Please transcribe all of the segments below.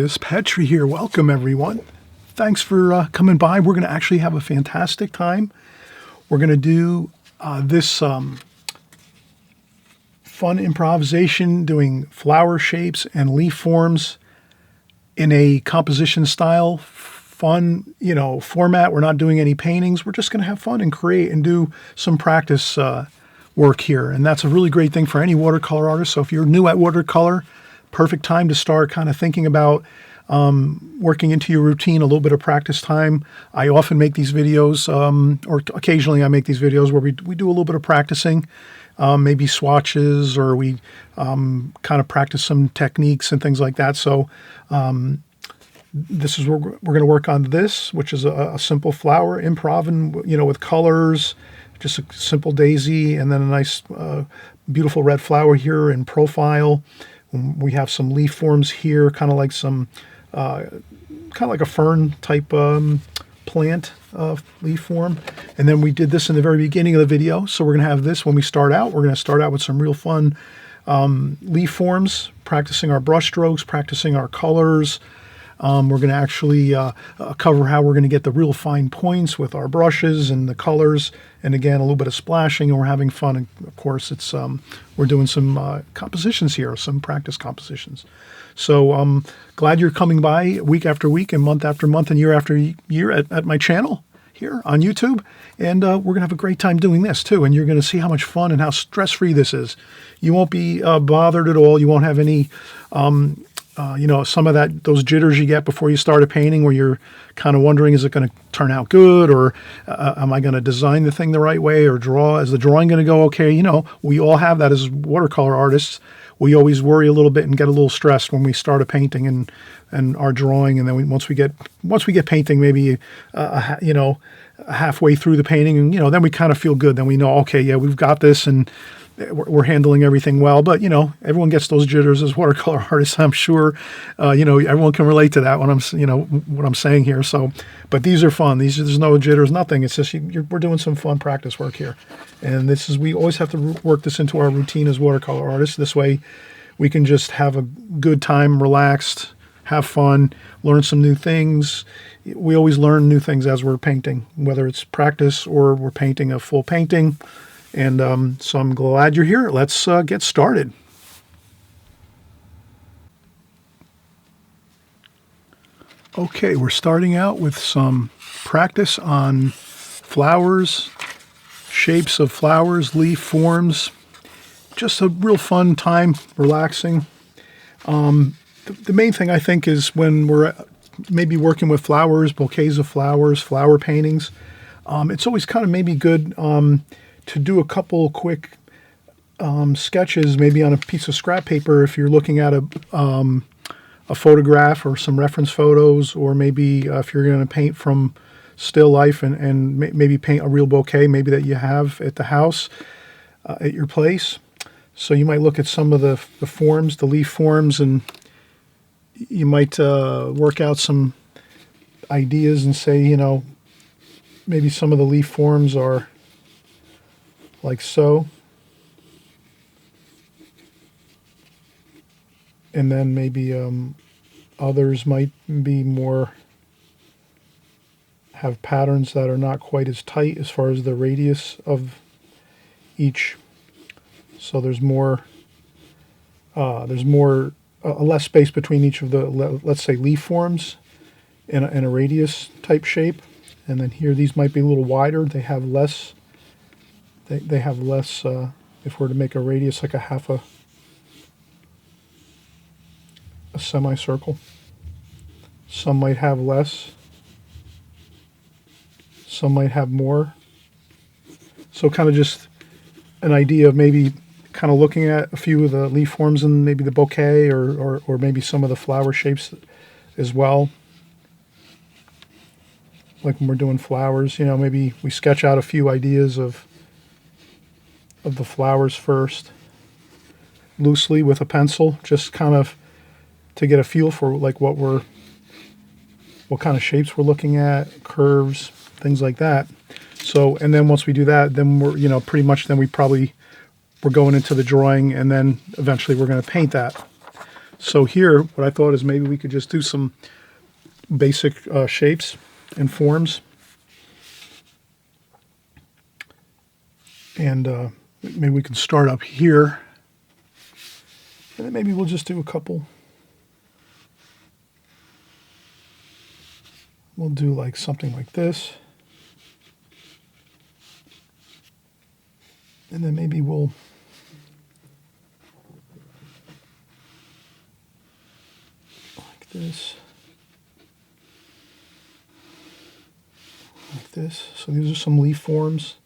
artist Petri here. Welcome everyone. Thanks for coming by. We're going to actually have a fantastic time. We're going to do this fun improvisation doing flower shapes and leaf forms in a composition style, fun, format. We're not doing any paintings. We're just going to have fun and create and do some practice work here. And that's a really great thing for any watercolor artist. So if you're new at watercolor, perfect time to start kind of thinking about working into your routine, a little bit of practice time. I often make these videos, or occasionally I make these videos where we do a little bit of practicing, maybe swatches, or we kind of practice some techniques and things like that. So this is where we're going to work on this, which is a simple flower, improv, and with colors, just a simple daisy, and then a nice, beautiful red flower here in profile. We have some leaf forms here, kind of like a fern type plant leaf form. And then we did this in the very beginning of the video. So we're going to have this when we start out. We're going to start out with some real fun leaf forms, practicing our brush strokes, practicing our colors. We're going to actually cover how we're going to get the real fine points with our brushes and the colors. And again, a little bit of splashing, and we're having fun. And of course, it's we're doing some compositions here, some practice compositions. So glad you're coming by week after week and month after month and year after year at my channel here on YouTube. And we're going to have a great time doing this too. And you're going to see how much fun and how stress-free this is. You won't be bothered at all. You won't have any some of those jitters you get before you start a painting where you're kind of wondering, is it going to turn out good, or am I going to design the thing the right way, or is the drawing going to go okay? We all have that as watercolor artists. We always worry a little bit and get a little stressed when we start a painting and our drawing, and then once we get painting, maybe halfway through the painting, and then we kind of feel good. Then we know, okay, yeah, we've got this, and we're handling everything well. But everyone gets those jitters as watercolor artists. I'm sure everyone can relate to that when what I'm saying here. So, but these are fun. There's no jitters, nothing. It's just we're doing some fun practice work here, and we always have to work this into our routine as watercolor artists. This way, we can just have a good time, relaxed, have fun, learn some new things. We always learn new things as we're painting, whether it's practice or we're painting a full painting. And so I'm glad you're here. Let's get started. Okay, we're starting out with some practice on flowers, shapes of flowers, leaf forms. Just a real fun time, relaxing. The main thing I think is when we're maybe working with flowers, bouquets of flowers, flower paintings, it's always kind of maybe good to do a couple quick sketches, maybe on a piece of scrap paper if you're looking at a photograph or some reference photos, or maybe if you're going to paint from still life and maybe paint a real bouquet maybe that you have at the house, at your place. So you might look at some of the forms, the leaf forms, and you might work out some ideas and say, maybe some of the leaf forms are like so. And then maybe others might be have patterns that are not quite as tight as far as the radius of each. So there's less space between each of the, let's say, leaf forms in a radius type shape. And then here, these might be a little wider. They have less. They have less, if we're to make a radius like a semicircle. Some might have less. Some might have more. So kind of just an idea of maybe kind of looking at a few of the leaf forms and maybe the bouquet or maybe some of the flower shapes as well. Like when we're doing flowers, maybe we sketch out a few ideas of the flowers first, loosely with a pencil, just kind of to get a feel for like what kind of shapes we're looking at, curves, things like that. So, and then once we do that, then we're, pretty much then we're going into the drawing, and then eventually we're going to paint that. So here, what I thought is maybe we could just do some basic shapes and forms. And maybe we can start up here. And then maybe we'll just do a couple. We'll do like something like this. And then maybe we'll like this. Like this. So these are some leaf forms.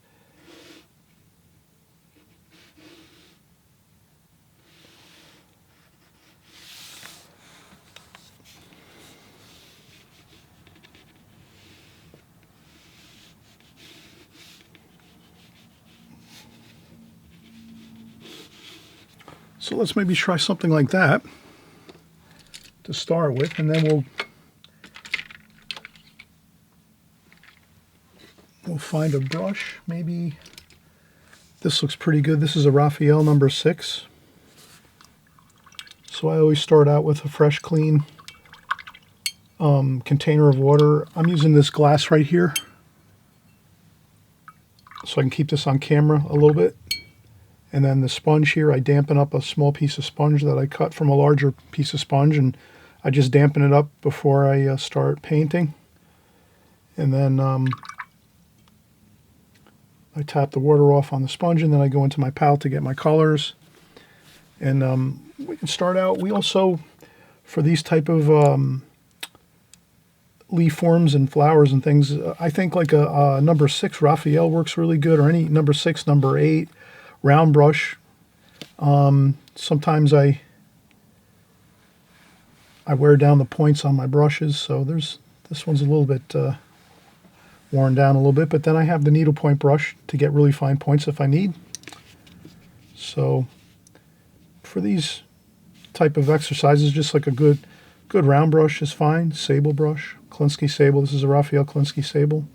So let's maybe try something like that to start with, and then we'll find a brush. Maybe this looks pretty good. This is a Raphael number 6. So I always start out with a fresh, clean container of water. I'm using this glass right here, so I can keep this on camera a little bit. And then the sponge here, I dampen up a small piece of sponge that I cut from a larger piece of sponge, and I just dampen it up before I start painting. And then I tap the water off on the sponge, and then I go into my palette to get my colors. And we can start out. We also, for these type of leaf forms and flowers and things, I think like a number 6 Raphael works really good, or any number 6, number 8. Round brush. Sometimes I wear down the points on my brushes, so this one's a little bit worn down a little bit, but then I have the needlepoint brush to get really fine points if I need. So for these type of exercises, just like a good round brush is fine. Sable brush, Klinsky sable. This is a Raphael Klinsky sable.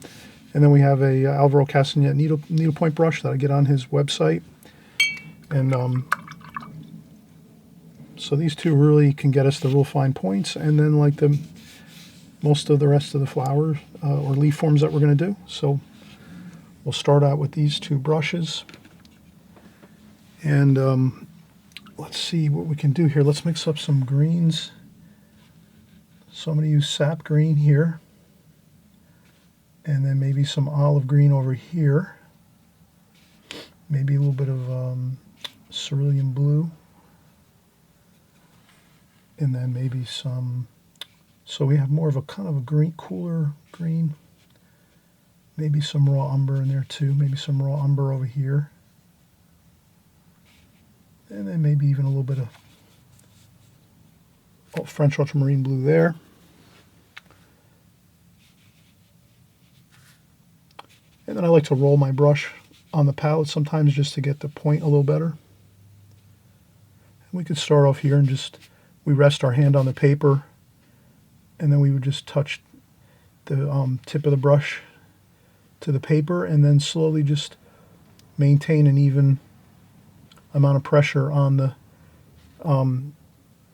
And then we have a Alvaro Castanet needlepoint brush that I get on his website. And so these two really can get us the real fine points. And then like most of the rest of the flowers or leaf forms that we're going to do. So we'll start out with these two brushes. And let's see what we can do here. Let's mix up some greens. So I'm going to use sap green here. And then maybe some olive green over here. Maybe a little bit of cerulean blue. And then maybe some, so we have more of a kind of a green, cooler green. Maybe some raw umber in there too. Maybe some raw umber over here. And then maybe even a little bit of French ultramarine blue there. And then I like to roll my brush on the palette sometimes just to get the point a little better. And we could start off here and just, we rest our hand on the paper, and then we would just touch the tip of the brush to the paper, and then slowly just maintain an even amount of pressure on the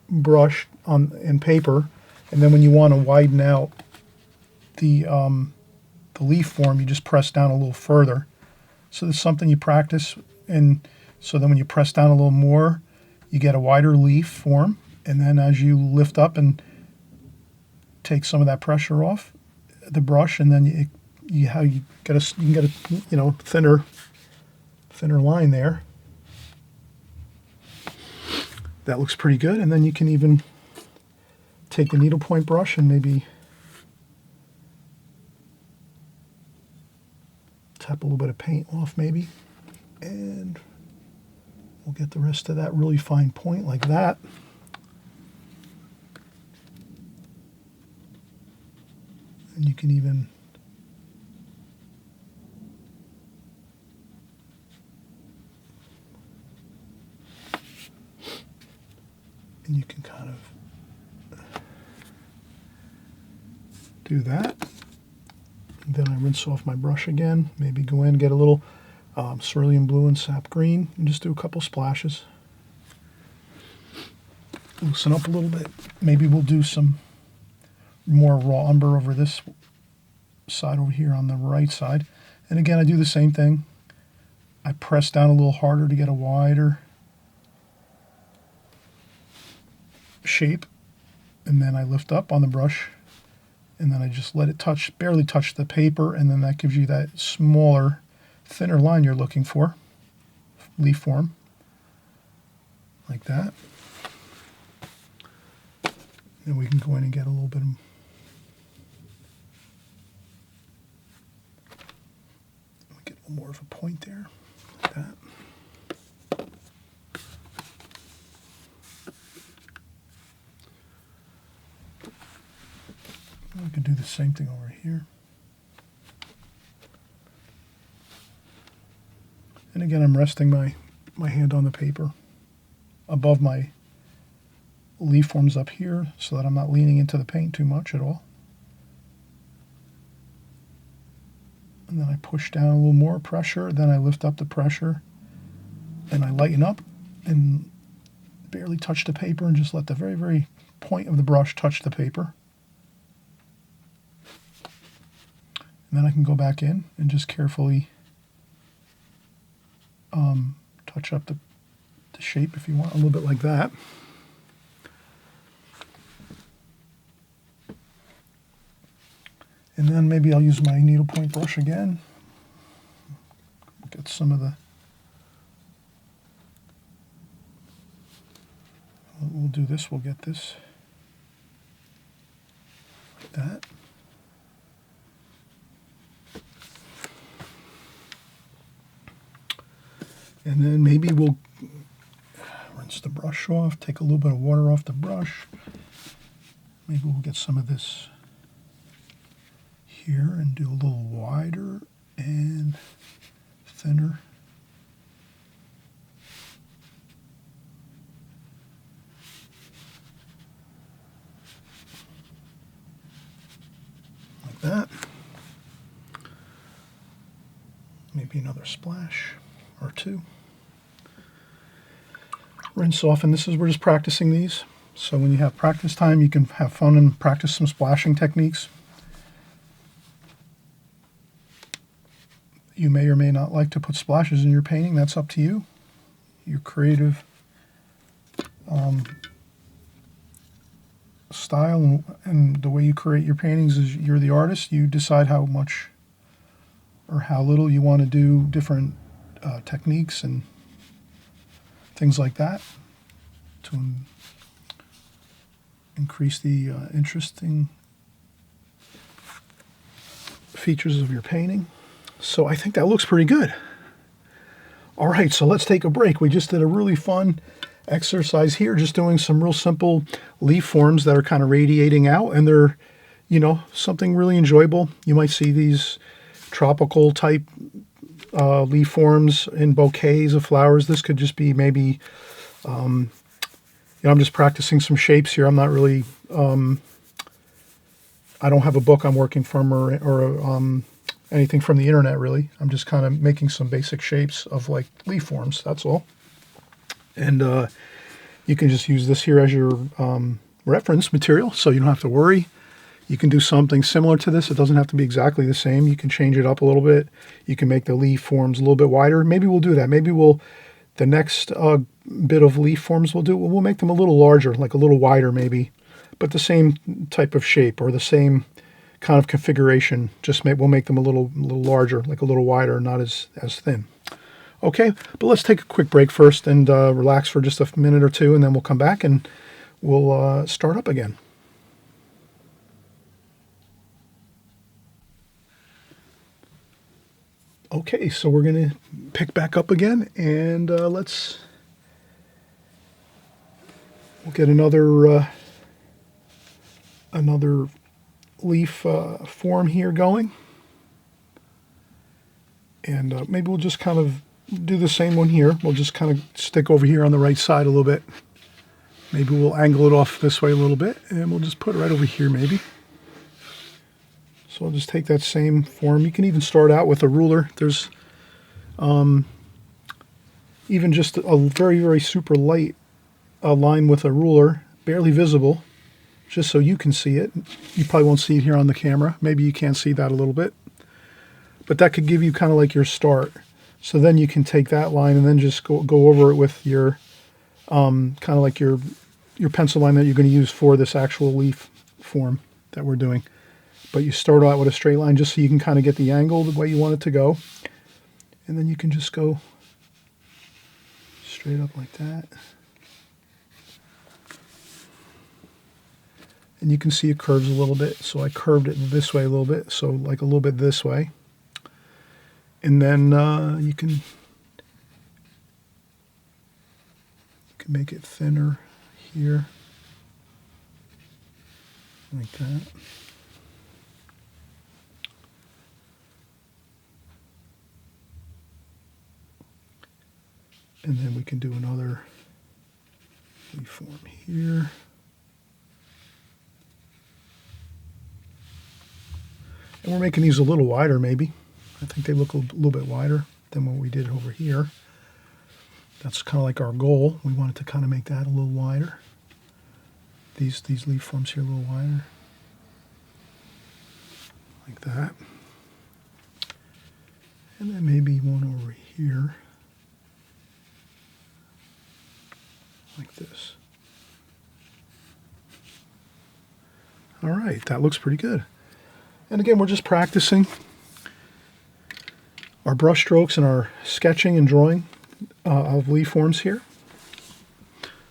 brush and paper. And then when you want to widen out the leaf form, you just press down a little further. So this is something you practice, and so then when you press down a little more, you get a wider leaf form. And then as you lift up and take some of that pressure off the brush, and then you can get a thinner line there. That looks pretty good. And then you can even take the needlepoint brush and maybe tap a little bit of paint off maybe, and we'll get the rest of that really fine point like that. And you can even kind of do that. And then I rinse off my brush again, maybe go in, get a little cerulean blue and sap green, and just do a couple splashes. loosen up a little bit. Maybe we'll do some more raw umber over this side over here on the right side. And again, I do the same thing. I press down a little harder to get a wider shape, and then I lift up on the brush, and then I just let it touch, barely touch the paper, and then that gives you that smaller, thinner line you're looking for, leaf form, like that. Then we can go in and get a little bit of more of a point there, like that. We could do the same thing over here. And again, I'm resting my hand on the paper above my leaf forms up here so that I'm not leaning into the paint too much at all. And then I push down a little more pressure, then I lift up the pressure, and I lighten up and barely touch the paper and just let the very, very point of the brush touch the paper. And then I can go back in and just carefully touch up the shape if you want, a little bit like that. And then maybe I'll use my needlepoint brush again. Get some of the... We'll do this, we'll get this like that. And then maybe we'll rinse the brush off, take a little bit of water off the brush. Maybe we'll get some of this here and do a little wider and thinner. Like that. Maybe another splash or two. Rinse off, and we're just practicing these. So when you have practice time, you can have fun and practice some splashing techniques. You may or may not like to put splashes in your painting. That's up to you. Your creative style and the way you create your paintings is you're the artist. You decide how much or how little you want to do different techniques and things like that to increase the interesting features of your painting. So I think that looks pretty good. All right, so let's take a break. We just did a really fun exercise here, just doing some real simple leaf forms that are kind of radiating out, and they're, you know, something really enjoyable. You might see these tropical type leaf forms in bouquets of flowers. This could just be maybe, you know, I'm just practicing some shapes here. I'm not really, I don't have a book I'm working from or anything from the internet, really. I'm just kind of making some basic shapes of like leaf forms, that's all. And you can just use this here as your reference material, so you don't have to worry. You can do something similar to this. It doesn't have to be exactly the same. You can change it up a little bit. You can make the leaf forms a little bit wider. Maybe we'll do that. Maybe the next bit of leaf forms we'll make them a little larger, like a little wider maybe, but the same type of shape or the same kind of configuration. Just we'll make them a little larger, like a little wider, not as thin. Okay, but let's take a quick break first and relax for just a minute or two, and then we'll come back and we'll start up again. Okay, so we're going to pick back up again, and we'll get another leaf form here going, and maybe we'll just kind of do the same one here. We'll just kind of stick over here on the right side a little bit. Maybe we'll angle it off this way a little bit, and we'll just put it right over here maybe. So I'll just take that same form. You can even start out with a ruler. There's even just a very, very super light line with a ruler barely visible, just so you can see it. You probably won't see it here on the camera. Maybe you can see that a little bit. But that could give you kind of like your start. So then you can take that line and then just go over it with your kind of like your pencil line that you're going to use for this actual leaf form that we're doing. But you start out with a straight line just so you can kind of get the angle the way you want it to go. And then you can just go straight up like that. And you can see it curves a little bit. So I curved it this way a little bit. So like a little bit this way. And then you can make it thinner here. Like that. And then we can do another leaf form here. And we're making these a little wider maybe. I think they look a little bit wider than what we did over here. That's kind of like our goal. We wanted to kind of make that a little wider. These leaf forms here a little wider. Like that. And then maybe one over here. Like this. All right, that looks pretty good. And again, we're just practicing our brush strokes and our sketching and drawing of leaf forms here.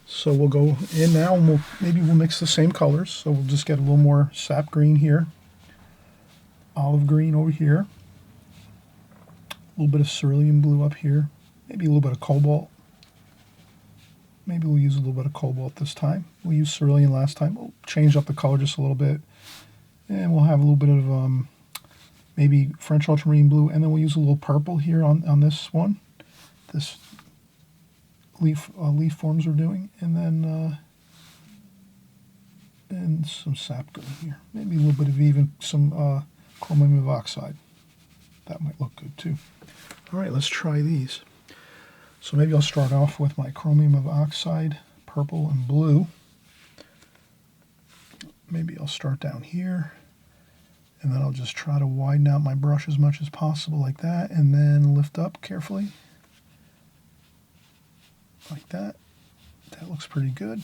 So we'll go in now and maybe we'll mix the same colors. So we'll just get a little more sap green here, olive green over here, a little bit of cerulean blue up here, maybe a little bit of cobalt. Maybe we'll use a little bit of cobalt this time. We used cerulean last time. We'll change up the color just a little bit. And we'll have a little bit of maybe French ultramarine blue, and then we'll use a little purple here on this one. This leaf forms we're doing, and then and some sap green here. Maybe a little bit of even some chromium of oxide. That might look good too. All right, let's try these. So maybe I'll start off with my chromium of oxide, purple and blue. Maybe I'll start down here, and then I'll just try to widen out my brush as much as possible like that, and then lift up carefully. Like that. That looks pretty good.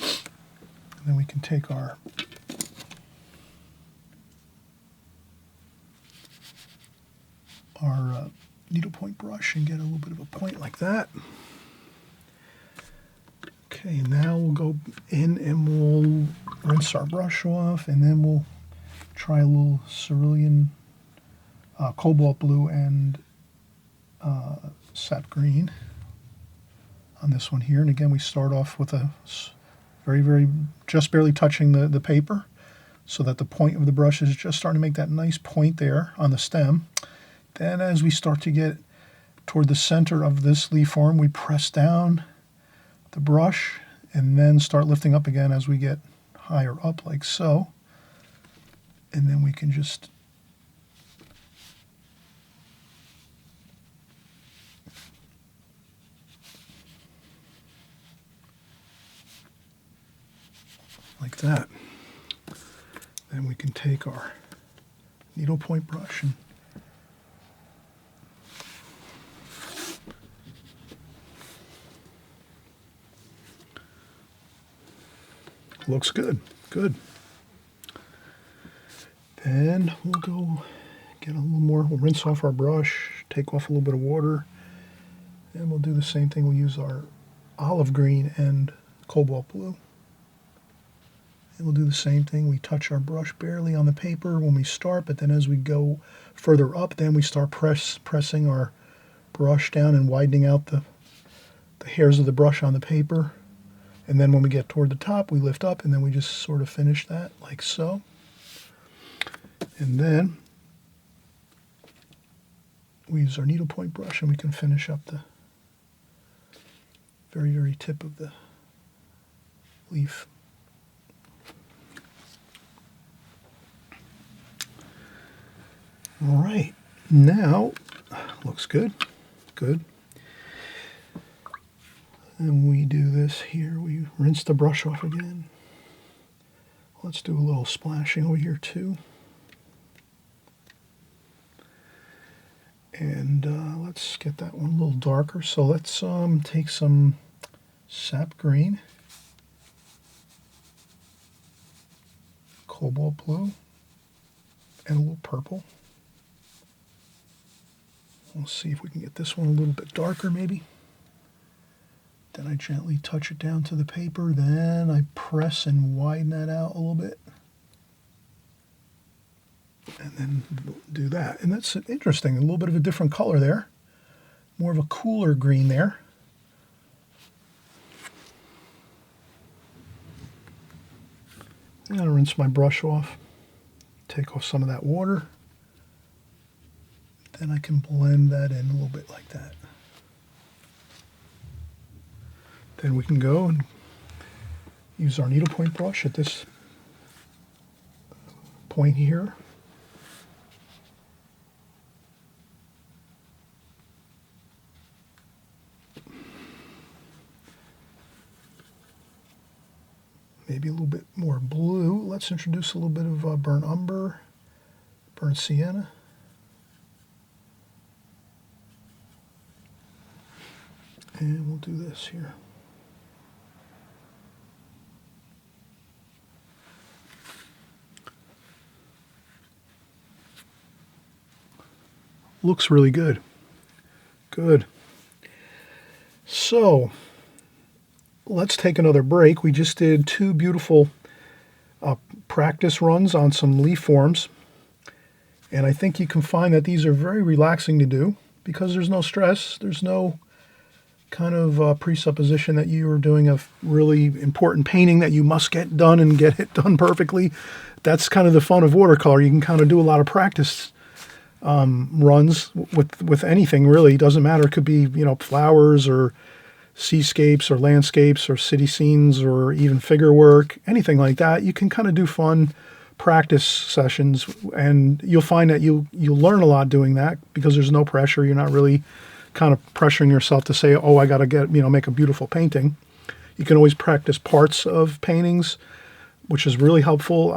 And then we can take our needlepoint brush and get a little bit of a point like that. Okay, now we'll go in and we'll rinse our brush off, and then we'll try a little cerulean, cobalt blue and sap green on this one here. And again, we start off with a very, just barely touching the paper, so that the point of the brush is just starting to make that nice point there on the stem. Then as we start to get toward the center of this leaf form, we press down the brush and then start lifting up again as we get higher up, like so. And then we can just like that. Then we can take our needlepoint brush and looks good. Good. Then we'll go get a little more. We'll rinse off our brush, take off a little bit of water, and we'll do the same thing. We'll use our olive green and cobalt blue. And we'll do the same thing. We touch our brush barely on the paper when we start, but then as we go further up, then we start pressing our brush down and widening out the hairs of the brush on the paper. And then when we get toward the top, we lift up, and then we just sort of finish that like so. And then we use our needlepoint brush, and we can finish up the very tip of the leaf. All right, now looks good. Good. And we do this here. We rinse the brush off again. Let's do a little splashing over here too. And let's get that one a little darker. So let's take some sap green, cobalt blue, and a little purple. We'll see if we can get this one a little bit darker maybe. Then I gently touch it down to the paper. Then I press and widen that out a little bit. And then do that. And that's interesting. A little bit of a different color there. More of a cooler green there. I'm going to rinse my brush off. Take off some of that water. Then I can blend that in a little bit like that. Then we can go and use our needlepoint brush at this point here. Maybe a little bit more blue. Let's introduce a little bit of burnt umber, burnt sienna. And we'll do this here. Looks really good. Good. So, let's take another break. We just did two beautiful practice runs on some leaf forms. And I think you can find that these are very relaxing to do because there's no stress. There's no kind of presupposition that you are doing a really important painting that you must get done and get it done perfectly. That's kind of the fun of watercolor. You can kind of do a lot of practice runs with anything really. It doesn't matter. It could be, you know, flowers or seascapes or landscapes or city scenes or even figure work, anything like that. You can kind of do fun practice sessions, and you'll find that you'll learn a lot doing that because there's no pressure. You're not really kind of pressuring yourself to say, oh, I got to get, you know, make a beautiful painting. You can always practice parts of paintings, which is really helpful.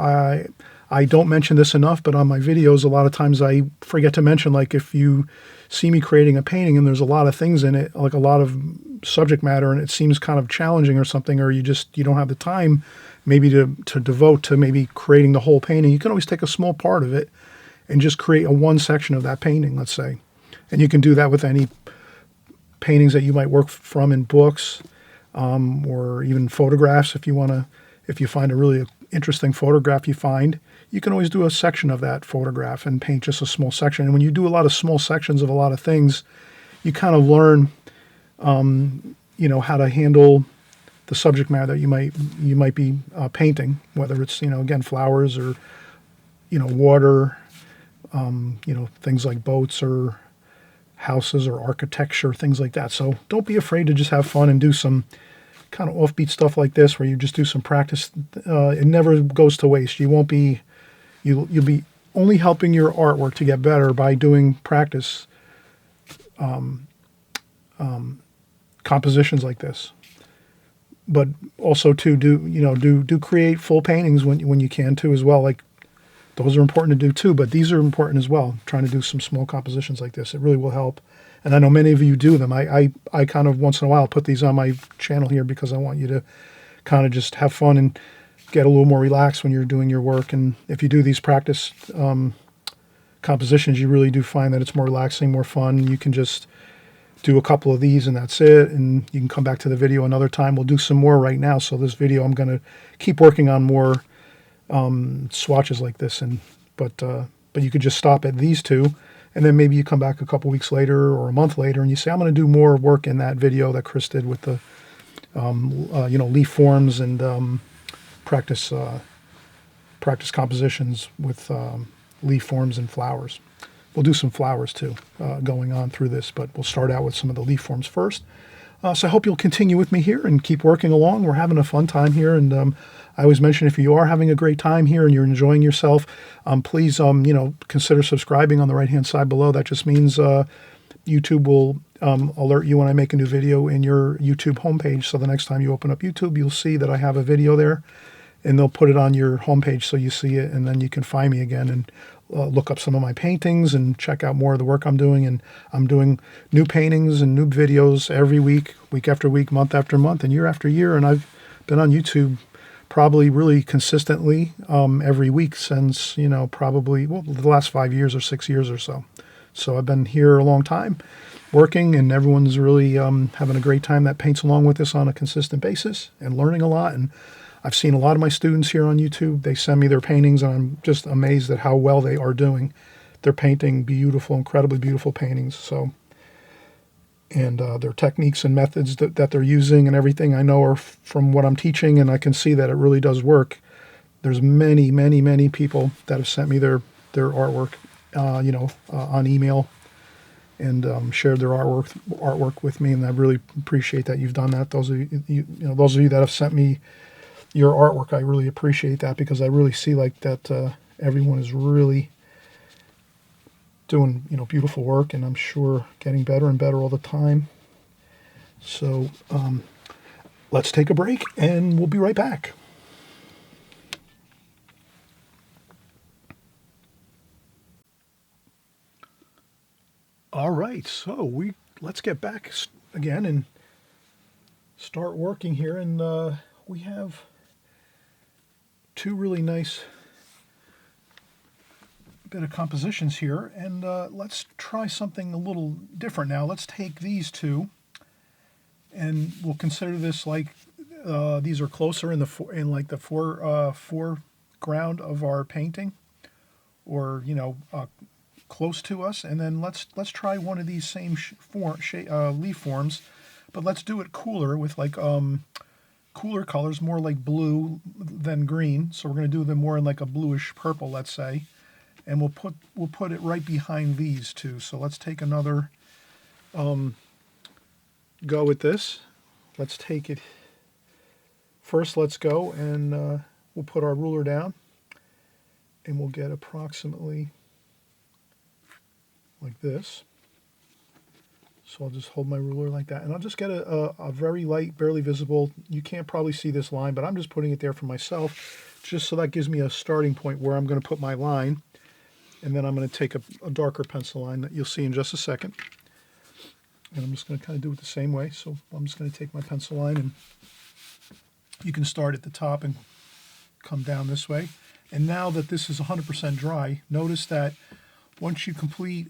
I don't mention this enough, but on my videos, a lot of times I forget to mention, like if you see me creating a painting and there's a lot of things in it, like a lot of subject matter, and it seems kind of challenging or something, or you don't have the time maybe to devote to maybe creating the whole painting, you can always take a small part of it and just create a one section of that painting, let's say. And you can do that with any paintings that you might work from in books, or even photographs. If you find a really interesting photograph you can always do a section of that photograph and paint just a small section. And when you do a lot of small sections of a lot of things, you kind of learn, you know, how to handle the subject matter that you might be painting, whether it's, you know, again, flowers or, you know, water, you know, things like boats or houses or architecture, things like that. So don't be afraid to just have fun and do some kind of offbeat stuff like this where you just do some practice. It never goes to waste. You'll be only helping your artwork to get better by doing practice compositions like this. But also to do create full paintings when you can too as well. Like those are important to do too, but these are important as well. Trying to do some small compositions like this, it really will help. And I know many of you do them. I kind of once in a while put these on my channel here because I want you to kind of just have fun and get a little more relaxed when you're doing your work. And if you do these practice compositions, you really do find that it's more relaxing, more fun. You can just do a couple of these and that's it. And you can come back to the video another time. We'll do some more right now. So this video, I'm going to keep working on more swatches like this. But you could just stop at these two. And then maybe you come back a couple weeks later or a month later and you say, I'm going to do more work in that video that Chris did with the, you know, leaf forms and practice compositions with leaf forms and flowers. We'll do some flowers too going on through this, but we'll start out with some of the leaf forms first. So I hope you'll continue with me here and keep working along. We're having a fun time here, and I always mention if you are having a great time here and you're enjoying yourself, please you know, consider subscribing on the right-hand side below. That just means YouTube will alert you when I make a new video in your YouTube homepage. So the next time you open up YouTube, you'll see that I have a video there, and they'll put it on your homepage so you see it, and then you can find me again and look up some of my paintings and check out more of the work I'm doing. And I'm doing new paintings and new videos every week, week after week, month after month, and year after year. And I've been on YouTube probably really consistently every week since, probably, well, the last 5 years or 6 years or so. So I've been here a long time working, and everyone's really having a great time that paints along with us on a consistent basis and learning a lot. And I've seen a lot of my students here on YouTube. They send me their paintings, and I'm just amazed at how well they are doing. They're painting beautiful, incredibly beautiful paintings. So, and their techniques and methods that they're using and everything I know are from what I'm teaching, and I can see that it really does work. There's many, many, many people that have sent me their artwork, on email, and shared their artwork with me, and I really appreciate that you've done that. Those of those of you that have sent me your artwork, I really appreciate that, because I really see like that everyone is really doing beautiful work, and I'm sure getting better and better all the time. So let's take a break, and we'll be right back. All right, so let's get back again and start working here, and we have two really nice bit of compositions here, and let's try something a little different now. Let's take these two, and we'll consider this like these are closer in the foreground of our painting, or close to us. And then let's try one of these same leaf forms, but let's do it cooler with like cooler colors, more like blue than green. So we're going to do them more in like a bluish purple, let's say, and we'll put it right behind these two. So let's take another go with this. Let's take it first. Let's go, and we'll put our ruler down, and we'll get approximately like this. So I'll just hold my ruler like that, and I'll just get a very light, barely visible, you can't probably see this line, but I'm just putting it there for myself, just so that gives me a starting point where I'm going to put my line. And then I'm going to take a darker pencil line that you'll see in just a second. And I'm just going to kind of do it the same way. So I'm just going to take my pencil line, and you can start at the top and come down this way. And now that this is 100% dry, notice that once you complete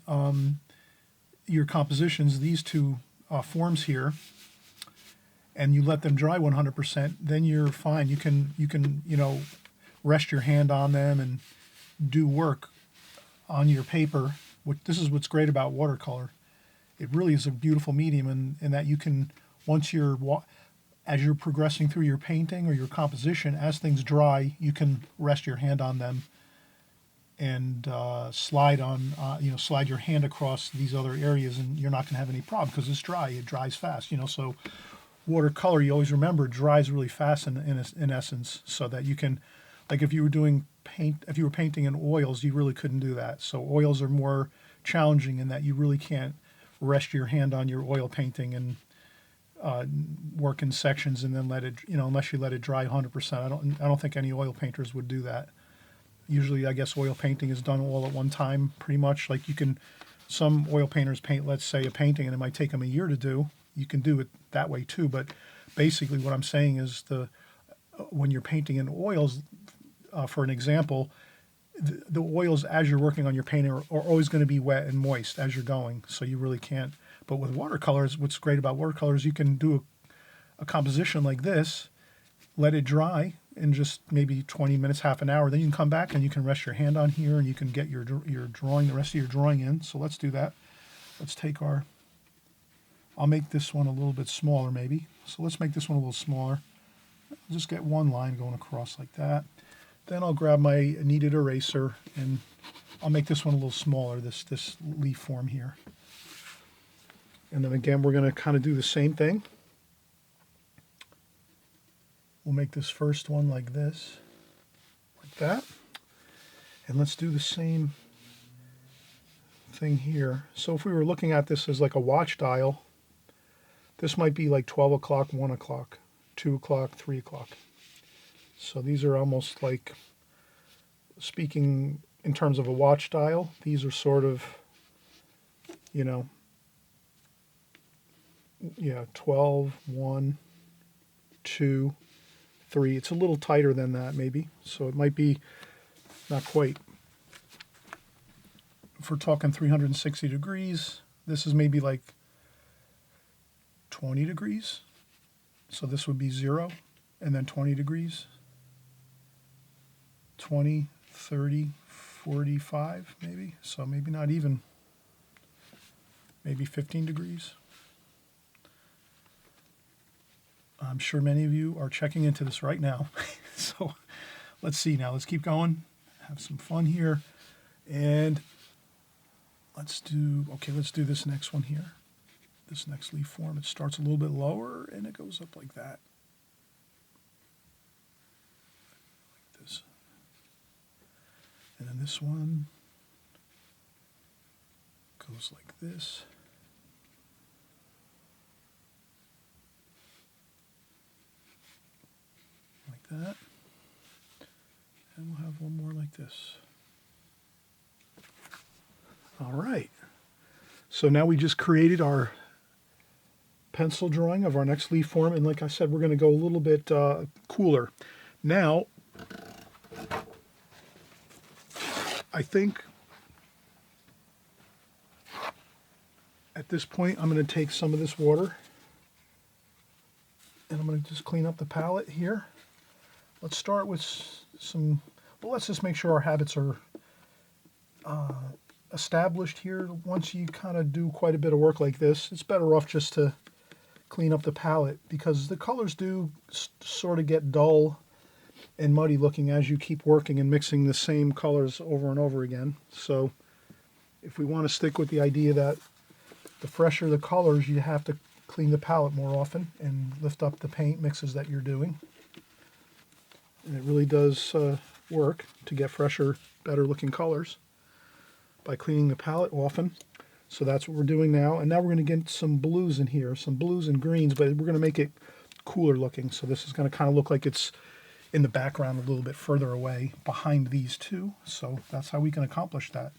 your compositions, these two forms here, and you let them dry 100%, then you're fine. You can rest your hand on them and do work on your paper. This is what's great about watercolor. It really is a beautiful medium, in that you can, as you're progressing through your painting or your composition, as things dry, you can rest your hand on them and slide your hand across these other areas, and you're not going to have any problem because it's dry. It dries fast, So watercolor, you always remember, dries really fast in essence, so that you can, like if you were painting in oils, you really couldn't do that. So oils are more challenging in that you really can't rest your hand on your oil painting and work in sections and then let it, unless you let it dry 100%. I don't think any oil painters would do that. Usually, I guess oil painting is done all at one time, pretty much. Like some oil painters paint, let's say, a painting, and it might take them a year to do. You can do it that way too. But basically, what I'm saying is when you're painting in oils, for an example, the oils as you're working on your painting are always going to be wet and moist as you're going, so you really can't. But with watercolors, what's great about watercolors, you can do a composition like this, let it dry in just maybe 20 minutes, half an hour, then you can come back and you can rest your hand on here, and you can get your drawing, the rest of your drawing in. So let's do that. Let's take I'll make this one a little bit smaller maybe. So let's make this one a little smaller. I'll just get one line going across like that. Then I'll grab my kneaded eraser, and I'll make this one a little smaller, this leaf form here. And then again, we're going to kind of do the same thing. We'll make this first one like this, like that. And let's do the same thing here. So if we were looking at this as like a watch dial, this might be like 12 o'clock, 1 o'clock, 2 o'clock, 3 o'clock. So these are almost like, speaking in terms of a watch dial, these are sort of, you know, yeah, 12, 1, 2, 3. It's a little tighter than that maybe. So it might be not quite. If we're talking 360 degrees, this is maybe like 20 degrees. So this would be 0, and then 20 degrees. 20, 30, 45 maybe. So maybe not even, maybe 15 degrees. I'm sure many of you are checking into this right now. So let's see now. Let's keep going. Have some fun here. And let's do this next one here. This next leaf form. It starts a little bit lower and it goes up like that. Like this. And then this one goes like this. Like that. And we'll have one more like this. All right. So now we just created our pencil drawing of our next leaf form. And like I said, we're going to go a little bit cooler. Now, I think at this point, I'm going to take some of this water and I'm going to just clean up the palette here. Let's start with some, well, let's just make sure our habits are established here. Once you kind of do quite a bit of work like this, it's better off just to clean up the palette because the colors do sort of get dull and muddy looking as you keep working and mixing the same colors over and over again. So if we want to stick with the idea that the fresher the colors, you have to clean the palette more often and lift up the paint mixes that you're doing. And it really does work to get fresher, better looking colors by cleaning the palette often. So that's what we're doing now. And now we're going to get some blues in here, some blues and greens, but we're going to make it cooler looking. So this is going to kind of look like it's in the background a little bit further away behind these two. So that's how we can accomplish that.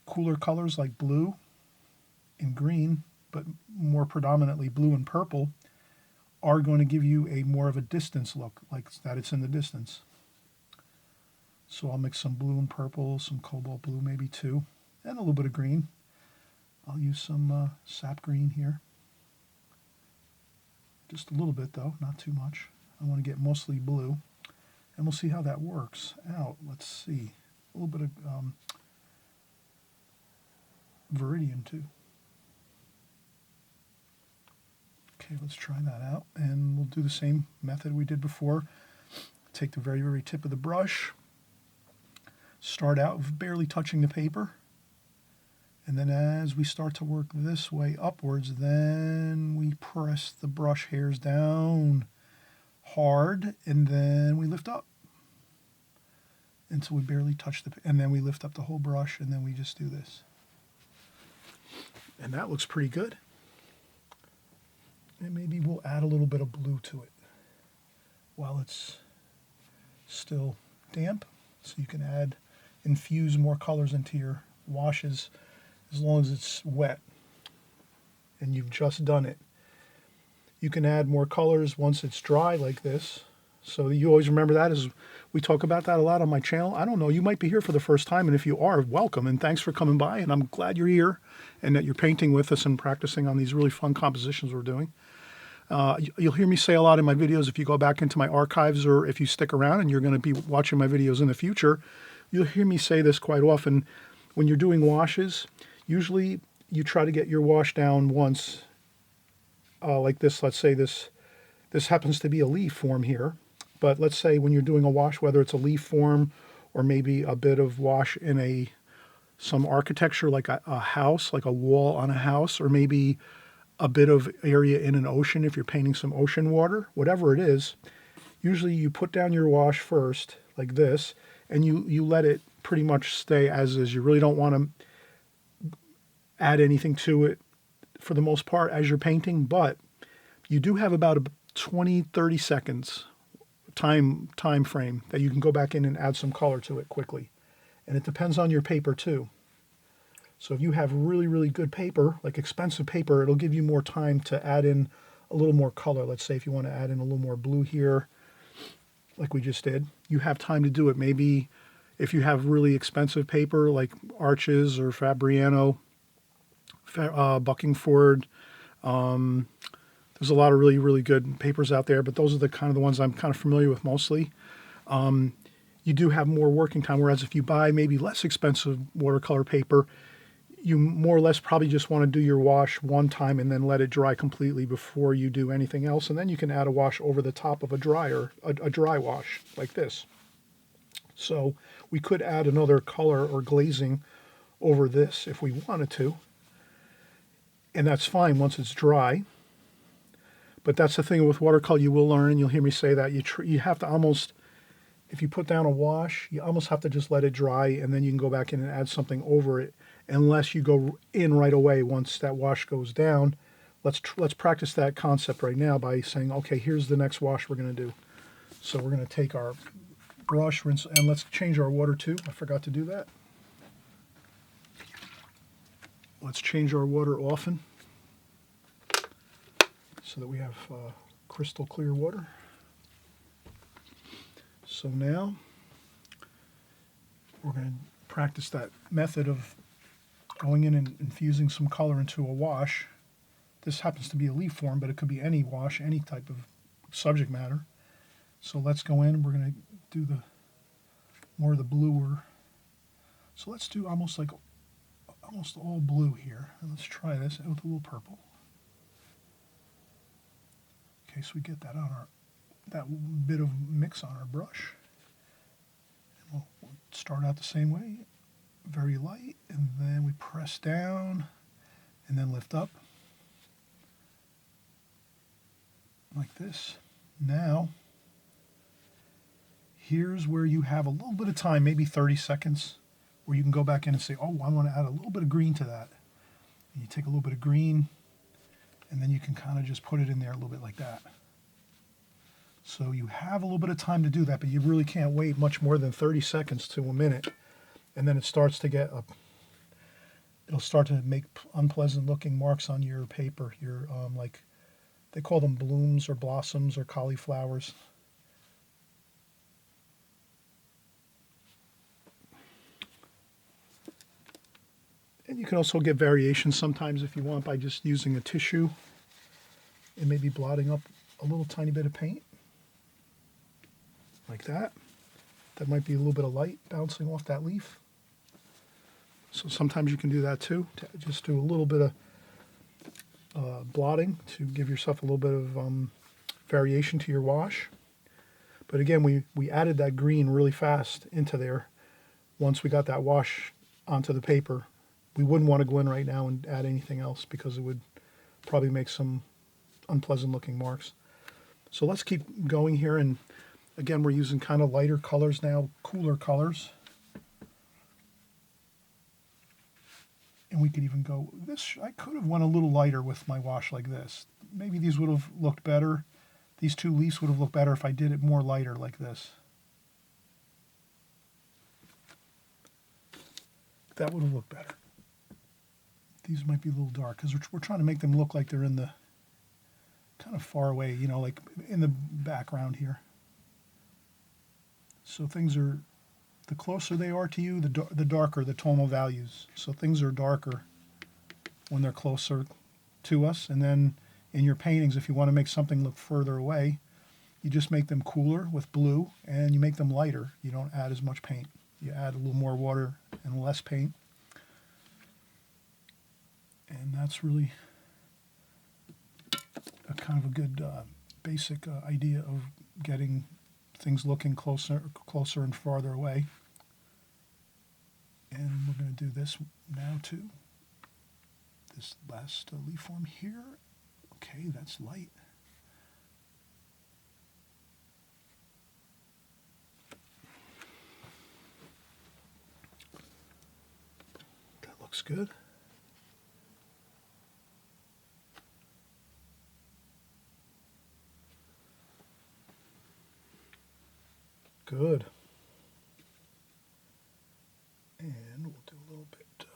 Cooler colors like blue and green, but more predominantly blue and purple, are going to give you a more of a distance look, like that it's in the distance. So I'll mix some blue and purple, some cobalt blue maybe too, and a little bit of green. I'll use some sap green here. Just a little bit though, not too much. I want to get mostly blue, and we'll see how that works out. Let's see, a little bit of Viridian too. Okay, let's try that out, and we'll do the same method we did before. Take the very, very tip of the brush, start out with barely touching the paper, and then as we start to work this way upwards, then we press the brush hairs down hard, and then we lift up until we barely touch the, and then we lift up the whole brush, and then we just do this. And that looks pretty good. And maybe we'll add a little bit of blue to it while it's still damp, so you can infuse more colors into your washes as long as it's wet and you've just done it. You can add more colors once it's dry like this. So you always remember that, as we talk about that a lot on my channel. I don't know, you might be here for the first time, and if you are, welcome, and thanks for coming by, and I'm glad you're here and that you're painting with us and practicing on these really fun compositions we're doing. You'll hear me say a lot in my videos if you go back into my archives, or if you stick around and you're going to be watching my videos in the future, you'll hear me say this quite often. When you're doing washes, usually you try to get your wash down once, like this. Let's say this happens to be a leaf form here, but let's say when you're doing a wash, whether it's a leaf form or maybe a bit of wash in some architecture like a house, like a wall on a house, or maybe a bit of area in an ocean if you're painting some ocean water, whatever it is, usually you put down your wash first like this, and you let it pretty much stay as is. You really don't want to add anything to it for the most part as you're painting, but you do have about a 20-30 seconds time frame that you can go back in and add some color to it quickly. And it depends on your paper too. So if you have really, really good paper, like expensive paper, it'll give you more time to add in a little more color. Let's say if you want to add in a little more blue here, like we just did, you have time to do it. Maybe if you have really expensive paper like Arches or Fabriano, Buckingford, there's a lot of really, really good papers out there, but those are the kind of the ones I'm kind of familiar with mostly. You do have more working time, whereas if you buy maybe less expensive watercolor paper, you more or less probably just want to do your wash one time and then let it dry completely before you do anything else. And then you can add a wash over the top of a dry wash like this. So we could add another color or glazing over this if we wanted to. And that's fine once it's dry. But that's the thing with watercolor you will learn, and you'll hear me say that. You have to almost, if you put down a wash, you almost have to just let it dry, and then you can go back in and add something over it, unless you go in right away once that wash goes down. Let's practice that concept right now by saying, okay, here's the next wash we're going to do. So we're going to take our brush, rinse, and let's change our water too. I forgot to do that. Let's change our water often so that we have crystal clear water. So now we're going to practice that method of going in and infusing some color into a wash. This happens to be a leaf form, but it could be any wash, any type of subject matter. So let's go in. We're going to do more of the bluer. So let's do almost all blue here. And let's try this with a little purple. Okay, so we get that on that bit of mix on our brush. And we'll start out the same way, very light, and then we press down and then lift up like this. Now, here's where you have a little bit of time, maybe 30 seconds, where you can go back in and say, oh, I want to add a little bit of green to that. And you take a little bit of green, and then you can kind of just put it in there a little bit like that. So you have a little bit of time to do that, but you really can't wait much more than 30 seconds to a minute. And then it starts to get it'll start to make unpleasant looking marks on your paper. Your like, they call them blooms or blossoms or cauliflowers. And you can also get variations sometimes if you want by just using a tissue and maybe blotting up a little tiny bit of paint like that. That might be a little bit of light bouncing off that leaf. So sometimes you can do that too, to just do a little bit of blotting to give yourself a little bit of variation to your wash. But again, we added that green really fast into there once we got that wash onto the paper. We wouldn't want to go in right now and add anything else because it would probably make some unpleasant looking marks. So let's keep going here, and again, we're using kind of lighter colors now, cooler colors. And we could even go this. I could have went a little lighter with my wash like this. Maybe these would have looked better. These two leaves would have looked better if I did it more lighter like this. That would have looked better. These might be a little dark because we're trying to make them look like they're in the kind of far away, you know, like in the background here. So things are, the closer they are to you, the darker the tonal values. So things are darker when they're closer to us. And then in your paintings, if you want to make something look further away, you just make them cooler with blue and you make them lighter. You don't add as much paint. You add a little more water and less paint. And that's really a kind of a good basic idea of getting things looking closer and farther away. And we're going to do this now too. This last leaf form here. Okay, that's light. looks good. Good. And we'll do a little bit of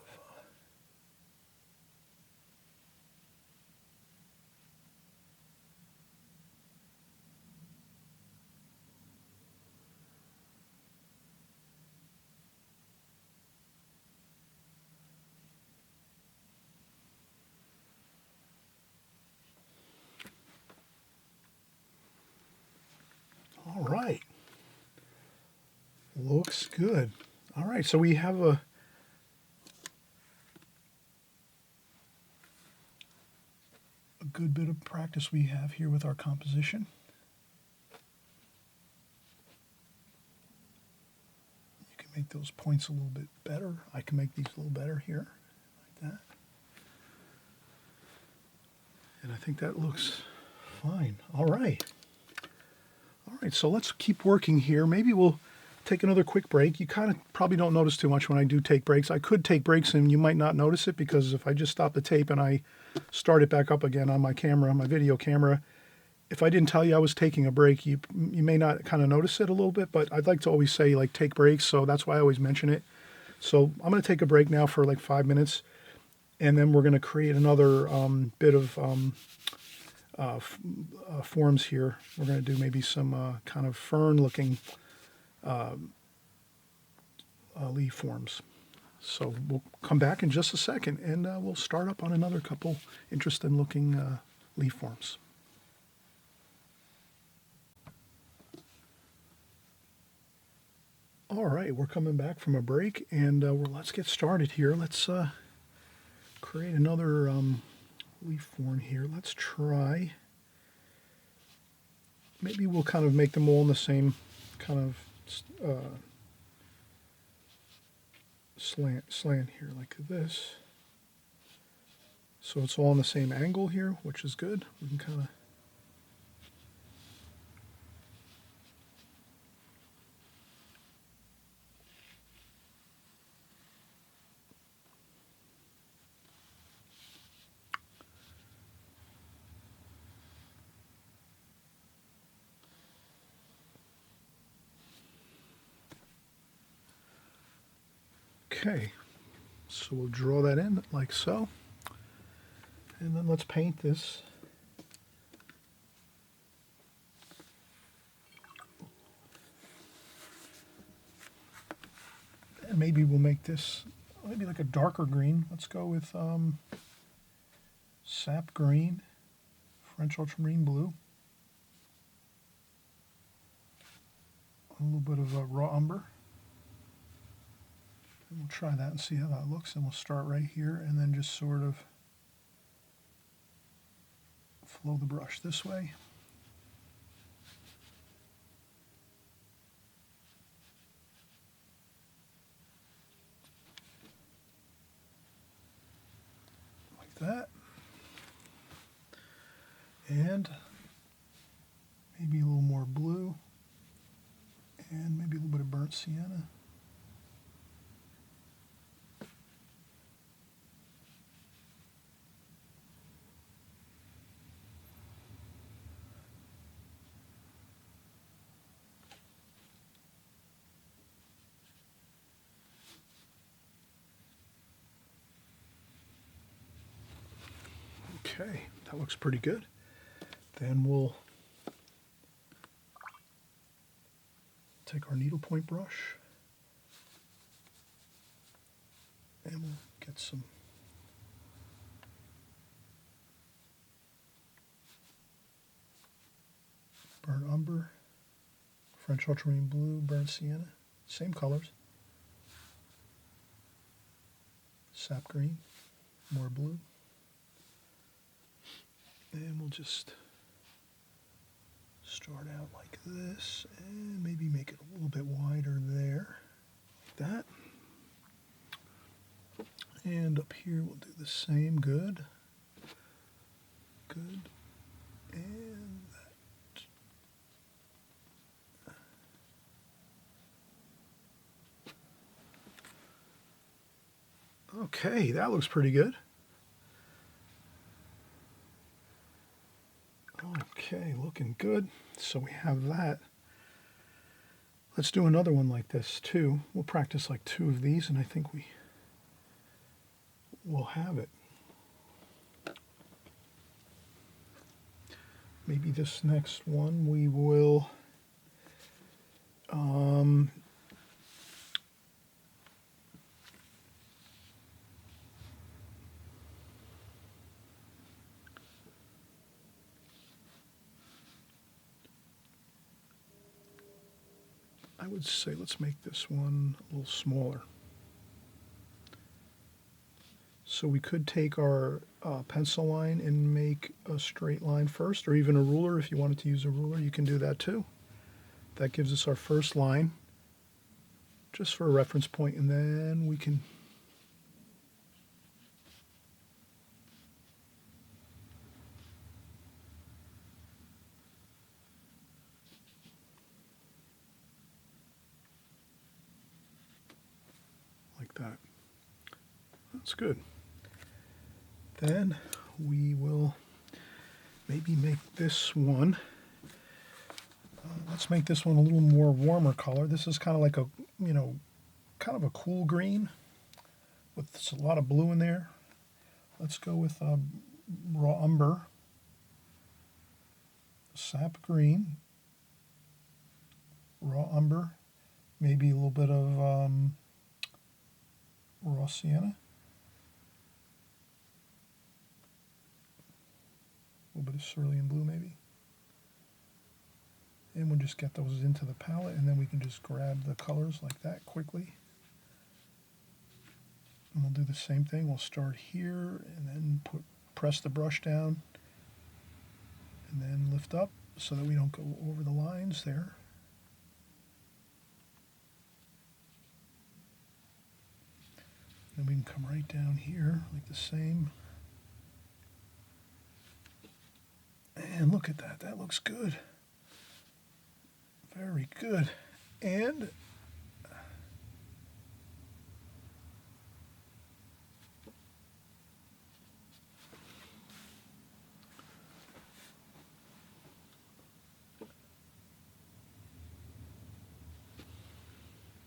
all right. Looks good. All right, so we have a good bit of practice we have here with our composition. You can make those points a little bit better. I can make these a little better here, like that. And I think that looks fine. All right. All right, so let's keep working here. Maybe we'll take another quick break. You kind of probably don't notice too much when I do take breaks. I could take breaks and you might not notice it, because if I just stop the tape and I start it back up again on my camera, my video camera, if I didn't tell you I was taking a break, you may not kind of notice it a little bit, but I'd like to always say, like, take breaks, so that's why I always mention it. So I'm going to take a break now for like 5 minutes, and then we're going to create another bit of forms here. We're going to do maybe some kind of fern-looking leaf forms. So we'll come back in just a second, and we'll start up on another couple interesting-looking leaf forms. All right, we're coming back from a break, and let's get started here. Let's create another leaf form here. Let's try. Maybe we'll kind of make them all in the same kind of slant here, like this. So it's all on the same angle here, which is good. We can kind of okay, so we'll draw that in like so, and then let's paint this. And maybe we'll make this maybe like a darker green. Let's go with sap green, French ultramarine blue, a little bit of raw umber. And we'll try that and see how that looks, and we'll start right here and then just sort of flow the brush this way. Like that. And maybe a little more blue, and maybe a little bit of burnt sienna. Okay, that looks pretty good. Then we'll take our needlepoint brush and we'll get some burnt umber, French ultramarine blue, burnt sienna, same colors, sap green, more blue. And we'll just start out like this and maybe make it a little bit wider there, like that. And up here we'll do the same. Good. Good. And that. Okay, that looks pretty good. Okay, looking good. So we have that. Let's do another one like this too. We'll practice like 2 of these, and I think we will have it. Maybe this next one we will I would say let's make this one a little smaller. So we could take our pencil line and make a straight line first, or even a ruler. If you wanted to use a ruler, you can do that too. That gives us our first line, just for a reference point, and then we can like that. That's good. Then we will maybe make this one, let's make this one a little more warmer color. This is kind of like a, kind of a cool green with a lot of blue in there. Let's go with raw umber, sap green, raw umber, maybe a little bit of raw sienna, a little bit of cerulean blue maybe. And we'll just get those into the palette, and then we can just grab the colors like that quickly. And we'll do the same thing. We'll start here and then press the brush down and then lift up so that we don't go over the lines there. Then we can come right down here like the same. And look at that, that looks good. Very good. And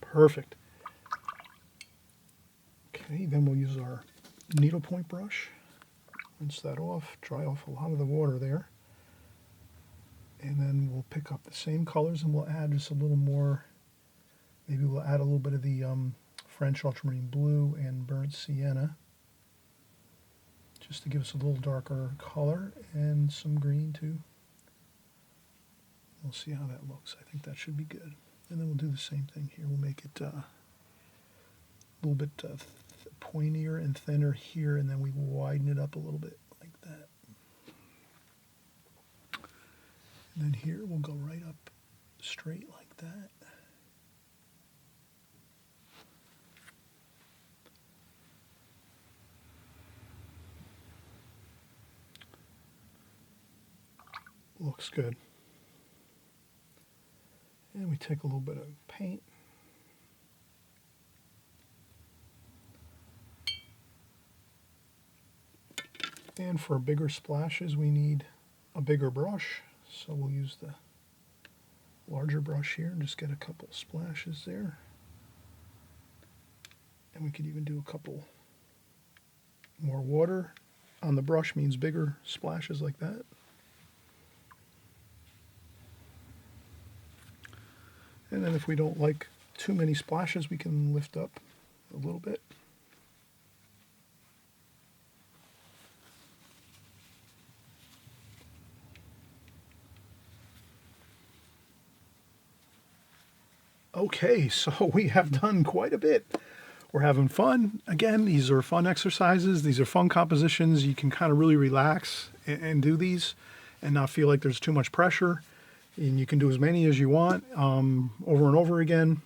perfect. Okay, then we'll use our needlepoint brush. Rinse that off, dry off a lot of the water there. And then we'll pick up the same colors and we'll add just a little more. Maybe we'll add a little bit of the French ultramarine blue and burnt sienna, just to give us a little darker color, and some green too. We'll see how that looks. I think that should be good. And then we'll do the same thing here. We'll make it a little bit pointier and thinner here, and then we widen it up a little bit like that. And then here we'll go right up straight like that. Looks good. And we take a little bit of paint. And for bigger splashes, we need a bigger brush. So we'll use the larger brush here and just get a couple splashes there. And we could even do a couple more water on the brush, means bigger splashes like that. And then if we don't like too many splashes, we can lift up a little bit. Okay, so we have done quite a bit. We're having fun. Again, these are fun exercises. These are fun compositions. You can kind of really relax and do these and not feel like there's too much pressure. And you can do as many as you want over and over again.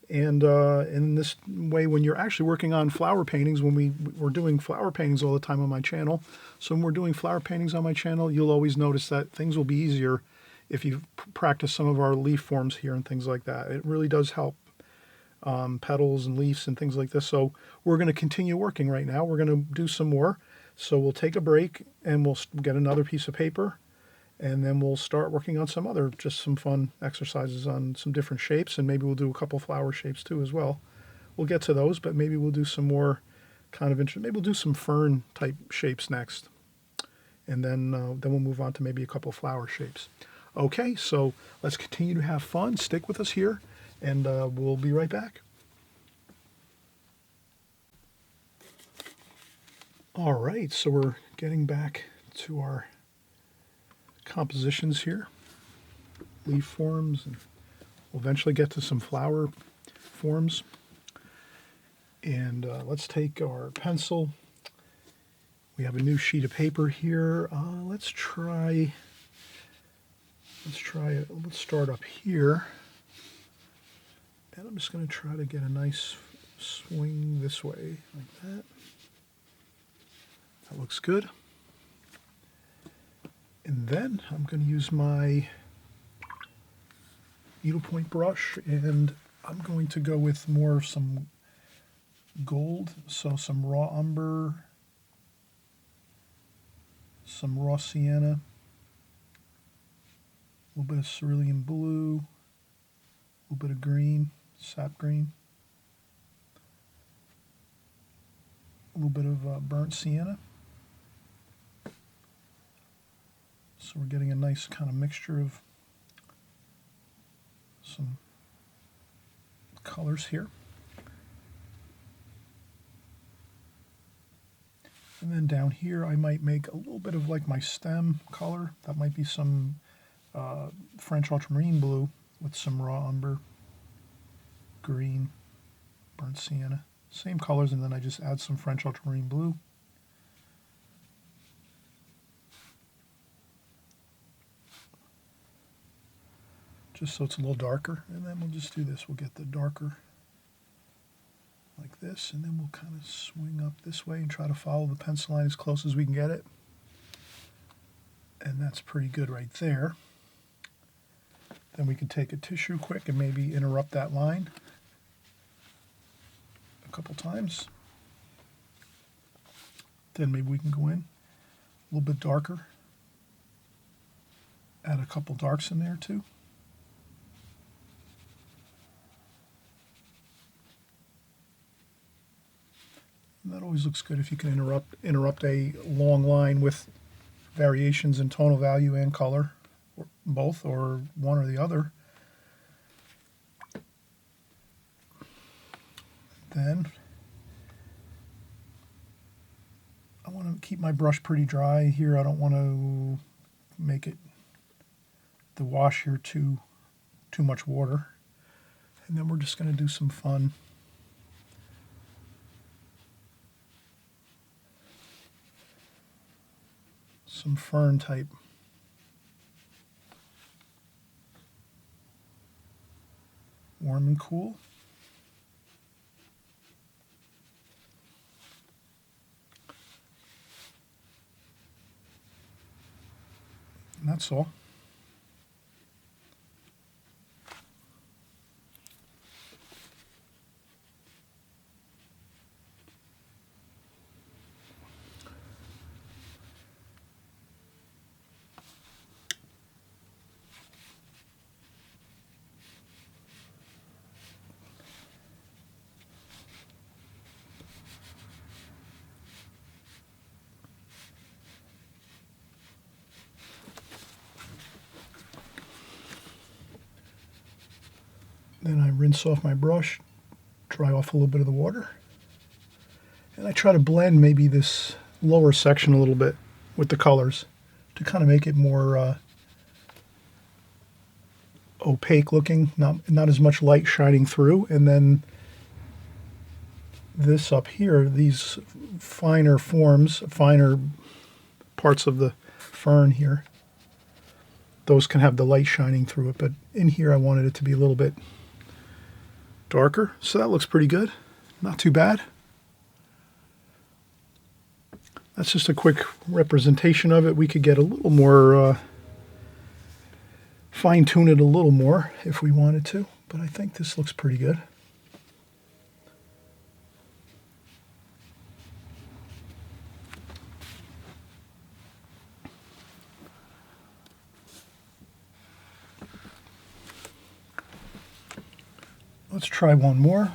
And in this way, when you're actually working on flower paintings, when we're doing flower paintings all the time on my channel, so when we're doing flower paintings on my channel, you'll always notice that things will be easier if you practice some of our leaf forms here and things like that. It really does help petals and leaves and things like this. So we're going to continue working right now. We're going to do some more. So we'll take a break and we'll get another piece of paper, and then we'll start working on just some fun exercises on some different shapes, and maybe we'll do a couple flower shapes too as well. We'll get to those, but maybe we'll do some more kind of interesting. Maybe we'll do some fern type shapes next, and then we'll move on to maybe a couple flower shapes. Okay, so let's continue to have fun. Stick with us here, and we'll be right back. All right, so we're getting back to our compositions here, leaf forms, and we'll eventually get to some flower forms. And let's take our pencil. We have a new sheet of paper here. Let's start up here. And I'm just going to try to get a nice swing this way, like that. That looks good. And then I'm going to use my needlepoint brush, and I'm going to go with some gold, so some raw umber, some raw sienna, a little bit of cerulean blue, a little bit of green, sap green, a little bit of burnt sienna. So we're getting a nice kind of mixture of some colors here. And then down here I might make a little bit of like my stem color. That might be some French ultramarine blue with some raw umber, green, burnt sienna. Same colors, and then I just add some French ultramarine blue. Just so it's a little darker, and then we'll just do this. We'll get the darker like this, and then we'll kind of swing up this way and try to follow the pencil line as close as we can get it. And that's pretty good right there. Then we can take a tissue quick and maybe interrupt that line a couple times. Then maybe we can go in a little bit darker, add a couple darks in there too. And that always looks good if you can interrupt a long line with variations in tonal value and color, or both, or one or the other. Then I want to keep my brush pretty dry here. I don't want to make the wash here too much water. And then we're just going to do some fun fern type. Warm and cool. And that's all. Then I rinse off my brush, dry off a little bit of the water, and I try to blend maybe this lower section a little bit with the colors to kind of make it more opaque looking, not as much light shining through. And then this up here, these finer forms, finer parts of the fern here, those can have the light shining through it, but in here I wanted it to be a little bit darker, so that looks pretty good. Not too bad. That's just a quick representation of it. We could get a little more, fine-tune it a little more if we wanted to, but I think this looks pretty good. let's try one more.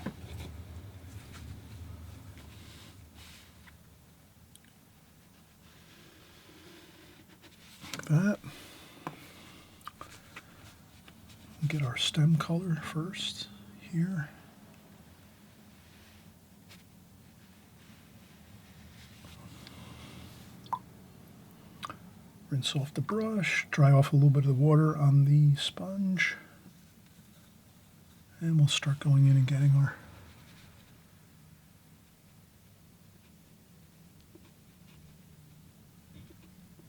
Like that. Get our stem color first here. Rinse off the brush, dry off a little bit of the water on the sponge, and we'll start going in and getting our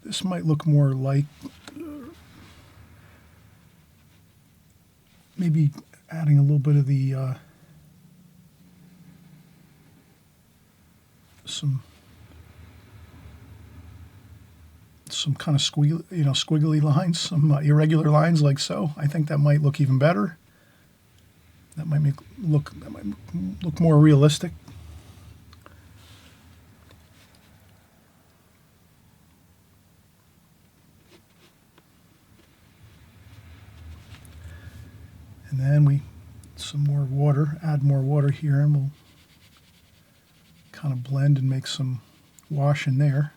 this might look more like maybe adding a little bit of the some kind of squiggly lines, some irregular lines like so. I think that might look even better. That might look more realistic. And then we some more water, add more water here, and we'll kind of blend and make some wash in there.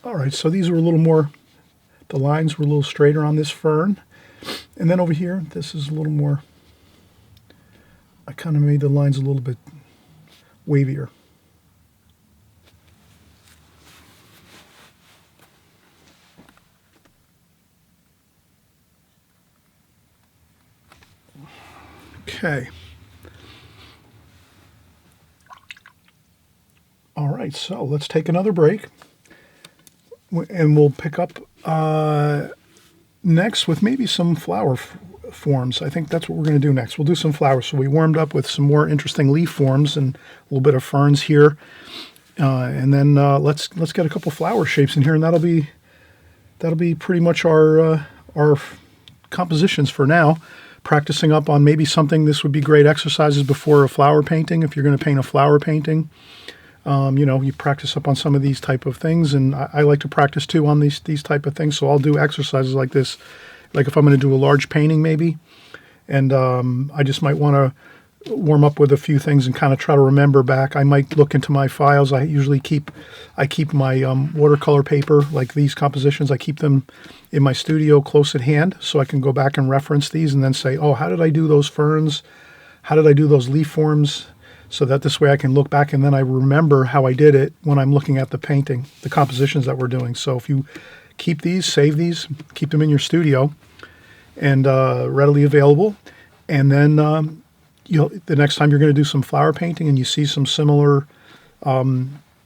All right, so these were a little more, the lines were a little straighter on this fern. And then over here, this is a little more, I kind of made the lines a little bit wavier. Okay. All right, so let's take another break. And we'll pick up next with maybe some flower forms. I think that's what we're going to do next. We'll do some flowers. So we warmed up with some more interesting leaf forms and a little bit of ferns here. And then let's get a couple flower shapes in here, and that'll be pretty much our compositions for now. Practicing up on maybe something. This would be great exercises before a flower painting if you're going to paint a flower painting. You practice up on some of these type of things, and I like to practice too on these type of things. So I'll do exercises like this, like if I'm going to do a large painting maybe, and I just might want to warm up with a few things and kind of try to remember back. I might look into my files. I usually keep my watercolor paper, like these compositions. I keep them in my studio close at hand, so I can go back and reference these and then say, oh, how did I do those ferns? How did I do those leaf forms? So that this way I can look back and then I remember how I did it when I'm looking at the painting, the compositions that we're doing. So if you keep these, save these, keep them in your studio and readily available. And then the next time you're going to do some flower painting and you see some similar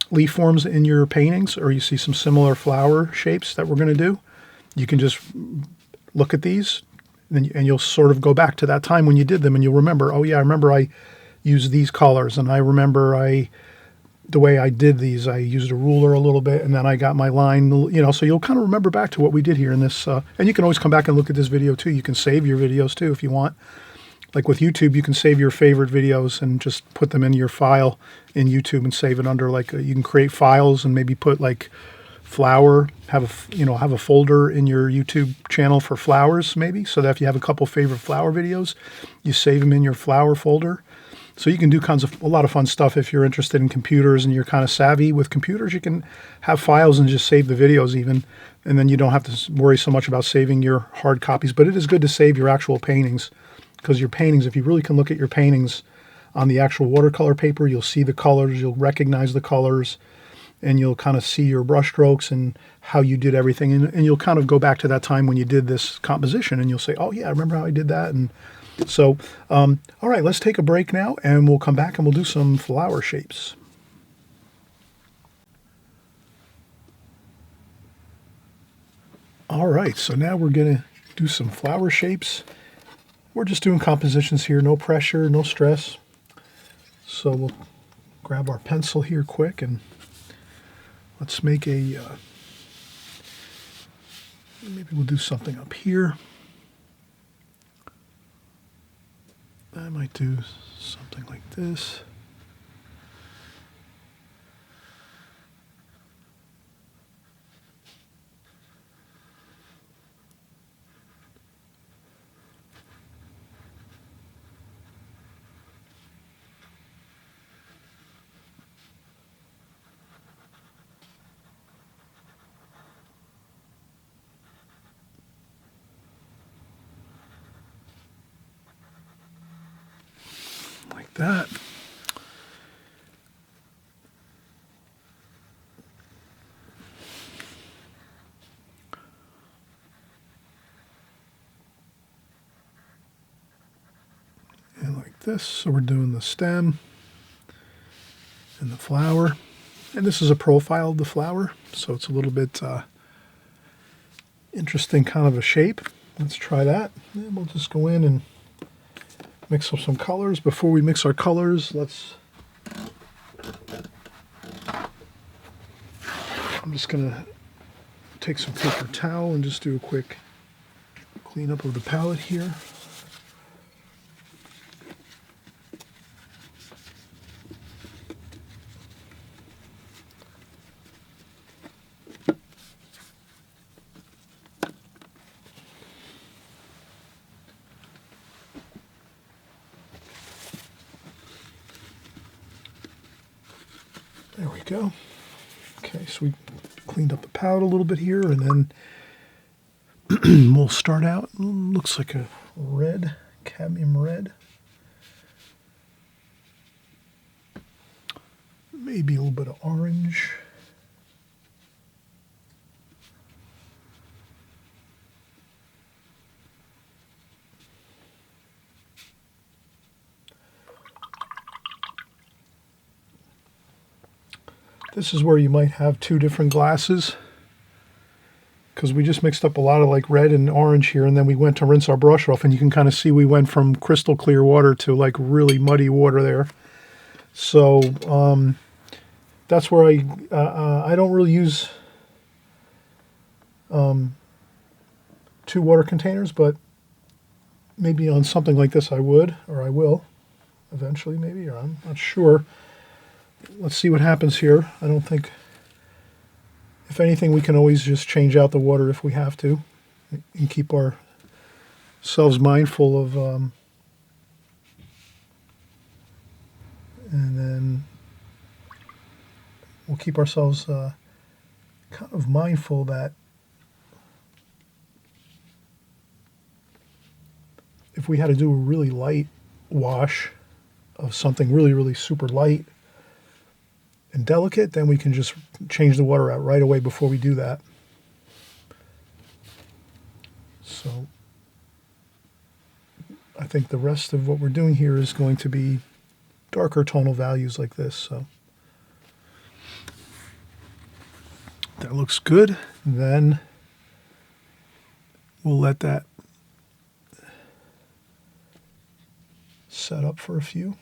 leaf forms in your paintings, or you see some similar flower shapes that we're going to do, you can just look at these and you'll sort of go back to that time when you did them and you'll remember, oh yeah, I remember I use these colors, and I remember the way I did these, I used a ruler a little bit, and then I got my line, so you'll kind of remember back to what we did here in this, and you can always come back and look at this video too. You can save your videos too if you want. Like with YouTube, you can save your favorite videos and just put them in your file in YouTube and save it under you can create files and maybe put like flower, have a folder in your YouTube channel for flowers maybe, so that if you have a couple favorite flower videos, you save them in your flower folder. So you can do a lot of fun stuff if you're interested in computers and you're kind of savvy with computers. You can have files and just save the videos even, and then you don't have to worry so much about saving your hard copies. But it is good to save your actual paintings, because your paintings, if you really can look at your paintings on the actual watercolor paper, you'll see the colors, you'll recognize the colors, and you'll kind of see your brush strokes and how you did everything. And you'll kind of go back to that time when you did this composition, and you'll say, oh yeah, I remember how I did that. And so, all right, let's take a break now, and we'll come back and we'll do some flower shapes. All right, so now we're going to do some flower shapes, We're just doing compositions here, no pressure, no stress. So we'll grab our pencil here quick and let's make a, maybe we'll do something up here. I might do something like this. Like that. And like this. So we're doing the stem and the flower. And this is a profile of the flower, so it's a little bit interesting kind of a shape. Let's try that. And we'll just go in and mix up some colors. Before we mix our colors, I'm just gonna take some paper towel and just do a quick cleanup of the palette here. There we go. Okay, so we cleaned up the palette a little bit here, and then we'll start out. Looks like a red, cadmium red. Maybe a little bit of orange. This is where you might have two different glasses, because we just mixed up a lot of like red and orange here, and then we went to rinse our brush off, and you can kind of see we went from crystal clear water to like really muddy water there. So that's where I don't really use two water containers, but maybe on something like this I would, or I will eventually maybe, or I'm not sure. Let's see what happens here. I don't think, if anything, we can always just change out the water if we have to and keep ourselves mindful of, and then we'll keep ourselves kind of mindful that if we had to do a really light wash of something really, really super light and delicate, then we can just change the water out right away before we do that. So I think the rest of what we're doing here is going to be darker tonal values like this. So that looks good. Then we'll let that set up for a few.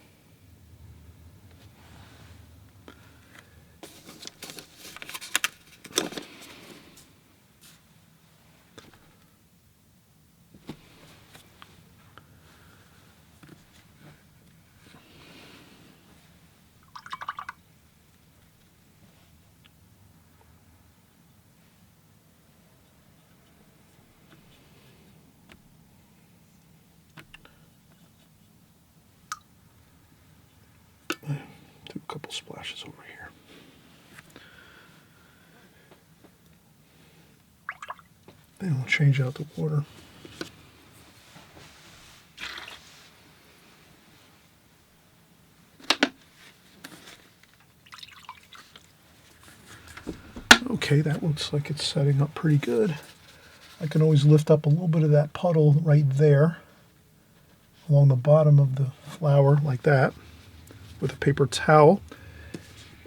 Do a couple splashes over here. Then we'll change out the water. Okay, that looks like it's setting up pretty good. I can always lift up a little bit of that puddle right there along the bottom of the flower like that with a paper towel.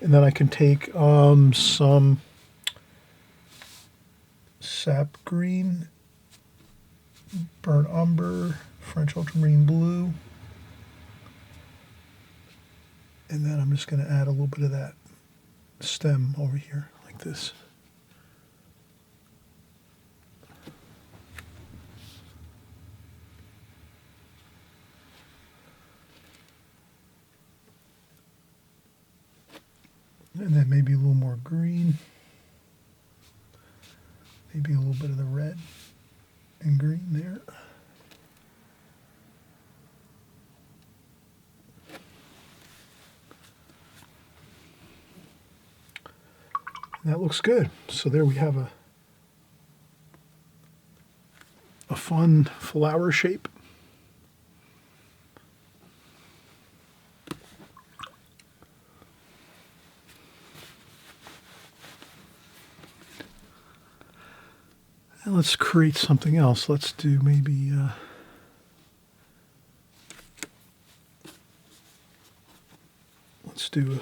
And then I can take some sap green, burnt umber French ultramarine blue. And then I'm just going to add a little bit of that stem over here, like this. And then maybe a little more green. Maybe a little bit of the red and green there. And that looks good. So there we have a fun flower shape. And let's create something else. Let's do maybe let's do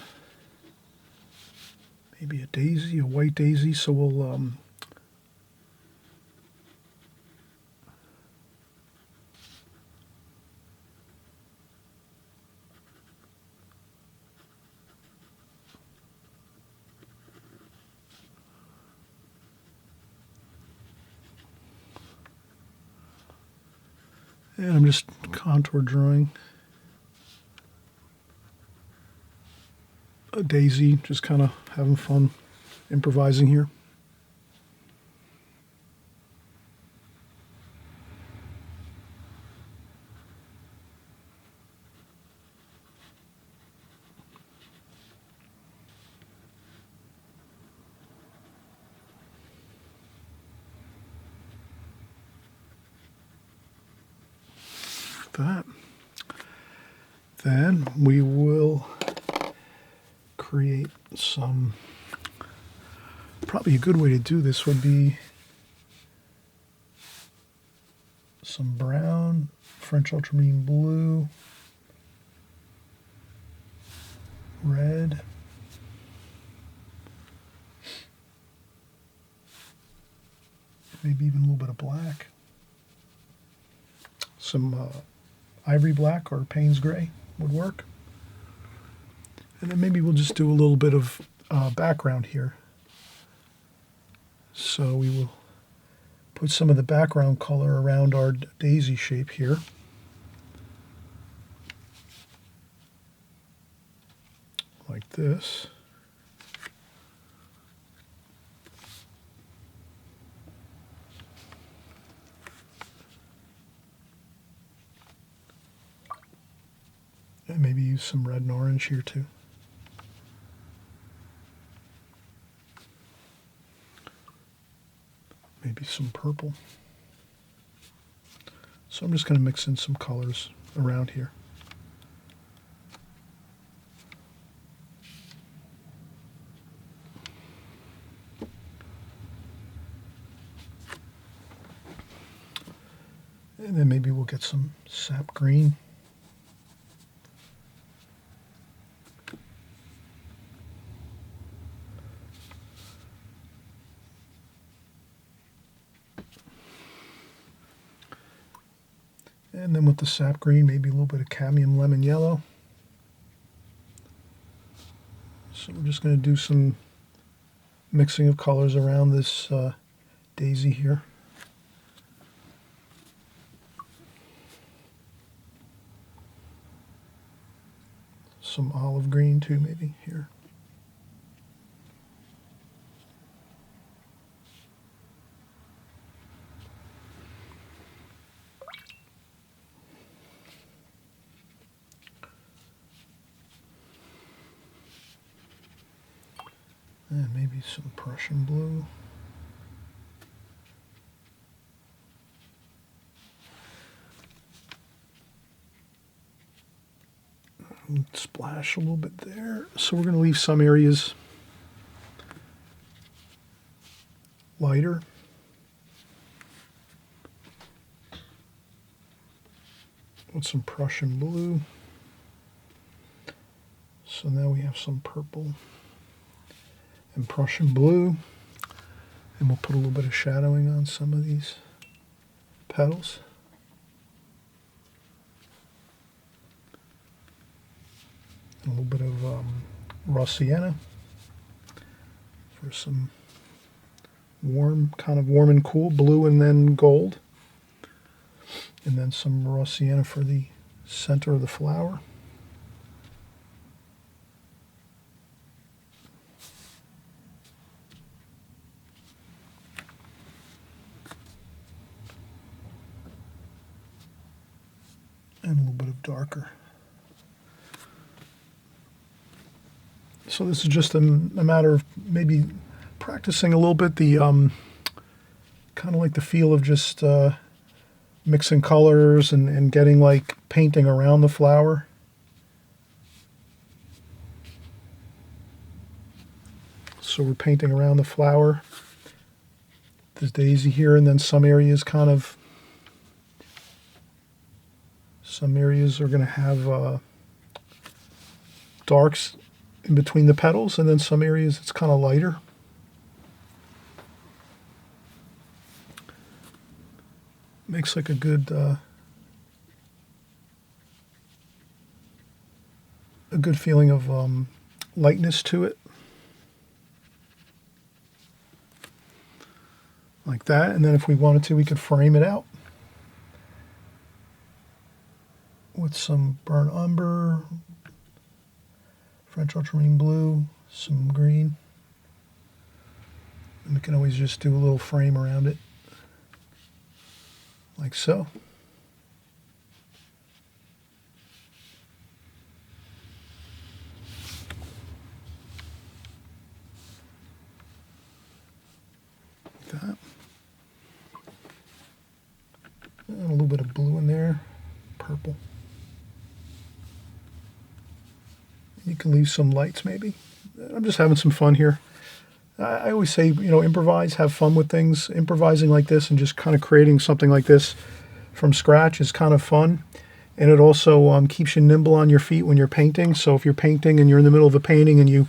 maybe a daisy, a white daisy. So we'll and I'm just contour drawing a daisy, just kind of having fun improvising here. That. Then we will create some, probably a good way to do this would be some brown, French ultramarine blue, red, maybe even a little bit of black, some ivory black or Payne's gray would work. And then maybe we'll just do a little bit of background here. So we will put some of the background color around our daisy shape here. Like this. And maybe use some red and orange here too. Maybe some purple. So I'm just going to mix in some colors around here. And then maybe we'll get some sap green. And then with the sap green, maybe a little bit of cadmium lemon yellow. So we're just going to do some mixing of colors around this daisy here. Some olive green too, maybe here. And maybe some Prussian blue. And splash a little bit there. So we're going to leave some areas lighter. With some Prussian blue. So now we have some purple and Prussian blue, and we'll put a little bit of shadowing on some of these petals. raw sienna for some warm, kind of warm and cool, blue and then gold. And then some raw sienna for the center of the flower. And a little bit of darker. So this is just a matter of maybe practicing a little bit the kind of like the feel of just mixing colors and getting like painting around the flower. So we're painting around the flower. There's daisy here, and then some areas are going to have darks in between the petals, and then some areas it's kind of lighter. Makes like a good feeling of lightness to it, like that. And then if we wanted to, we could frame it out with some burnt umber, French ultramarine blue, some green, and we can always just do a little frame around it, like so. Like that. And a little bit of blue in there, purple. You can leave some lights maybe. I'm just having some fun here. I always say, you know, improvise, have fun with things. Improvising like this and just kind of creating something like this from scratch is kind of fun. And it also keeps you nimble on your feet when you're painting. So if you're painting and you're in the middle of a painting and you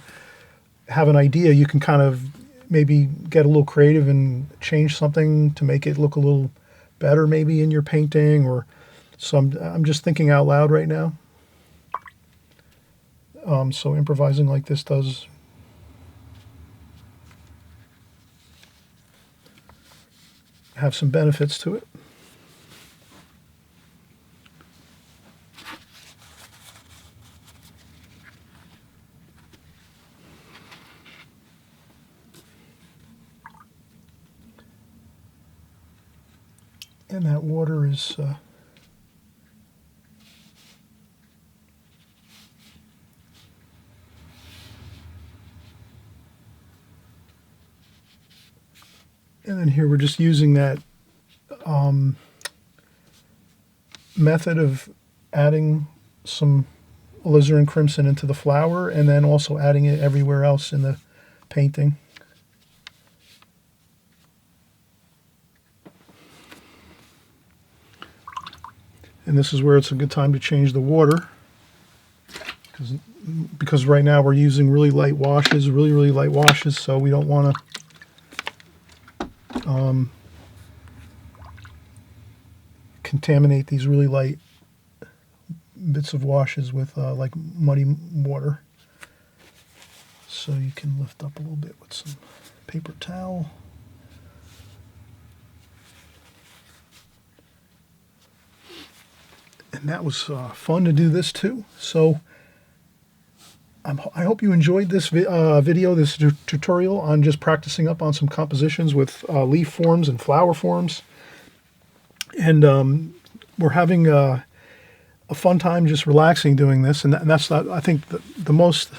have an idea, you can kind of maybe get a little creative and change something to make it look a little better maybe in your painting. Or so I'm just thinking out loud right now. So improvising like this does have some benefits to it. And that water is and then here we're just using that method of adding some alizarin crimson into the flower and then also adding it everywhere else in the painting. And this is where it's a good time to change the water because right now we're using really light washes, really light washes, so we don't want to contaminate these really light bits of washes with like muddy water. So you can lift up a little bit with some paper towel. And that was fun to do this too. So I hope you enjoyed this video, this tutorial on just practicing up on some compositions with leaf forms and flower forms. And we're having a fun time just relaxing doing this. And that's, I think, the most,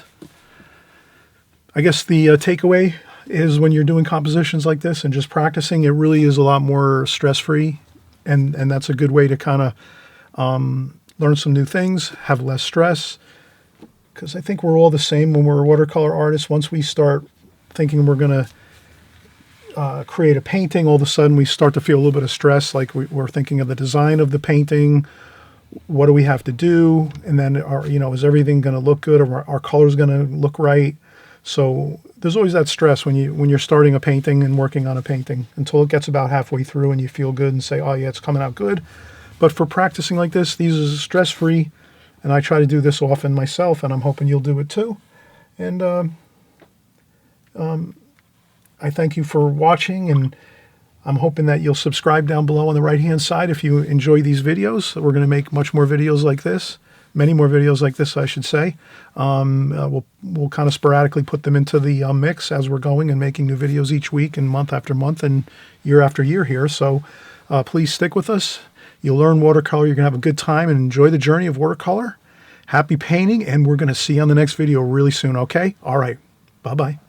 I guess the takeaway is when you're doing compositions like this and just practicing, it really is a lot more stress-free. And that's a good way to kind of learn some new things, have less stress. Because I think we're all the same when we're watercolor artists. Once we start thinking we're going to create a painting, all of a sudden we start to feel a little bit of stress, like we're thinking of the design of the painting. What do we have to do? And then, is everything going to look good? Or our colors going to look right? So there's always that stress when you're starting a painting and working on a painting until it gets about halfway through and you feel good and say, oh yeah, it's coming out good. But for practicing like this, these are stress-free. And I try to do this often myself, and I'm hoping you'll do it too. And I thank you for watching, and I'm hoping that you'll subscribe down below on the right-hand side if you enjoy these videos. We're going to make much more videos like this. Many more videos like this, I should say. We'll kind of sporadically put them into the mix as we're going and making new videos each week and month after month and year after year here. So please stick with us. You'll learn watercolor. You're going to have a good time and enjoy the journey of watercolor. Happy painting, and we're going to see you on the next video really soon, okay? All right. Bye-bye.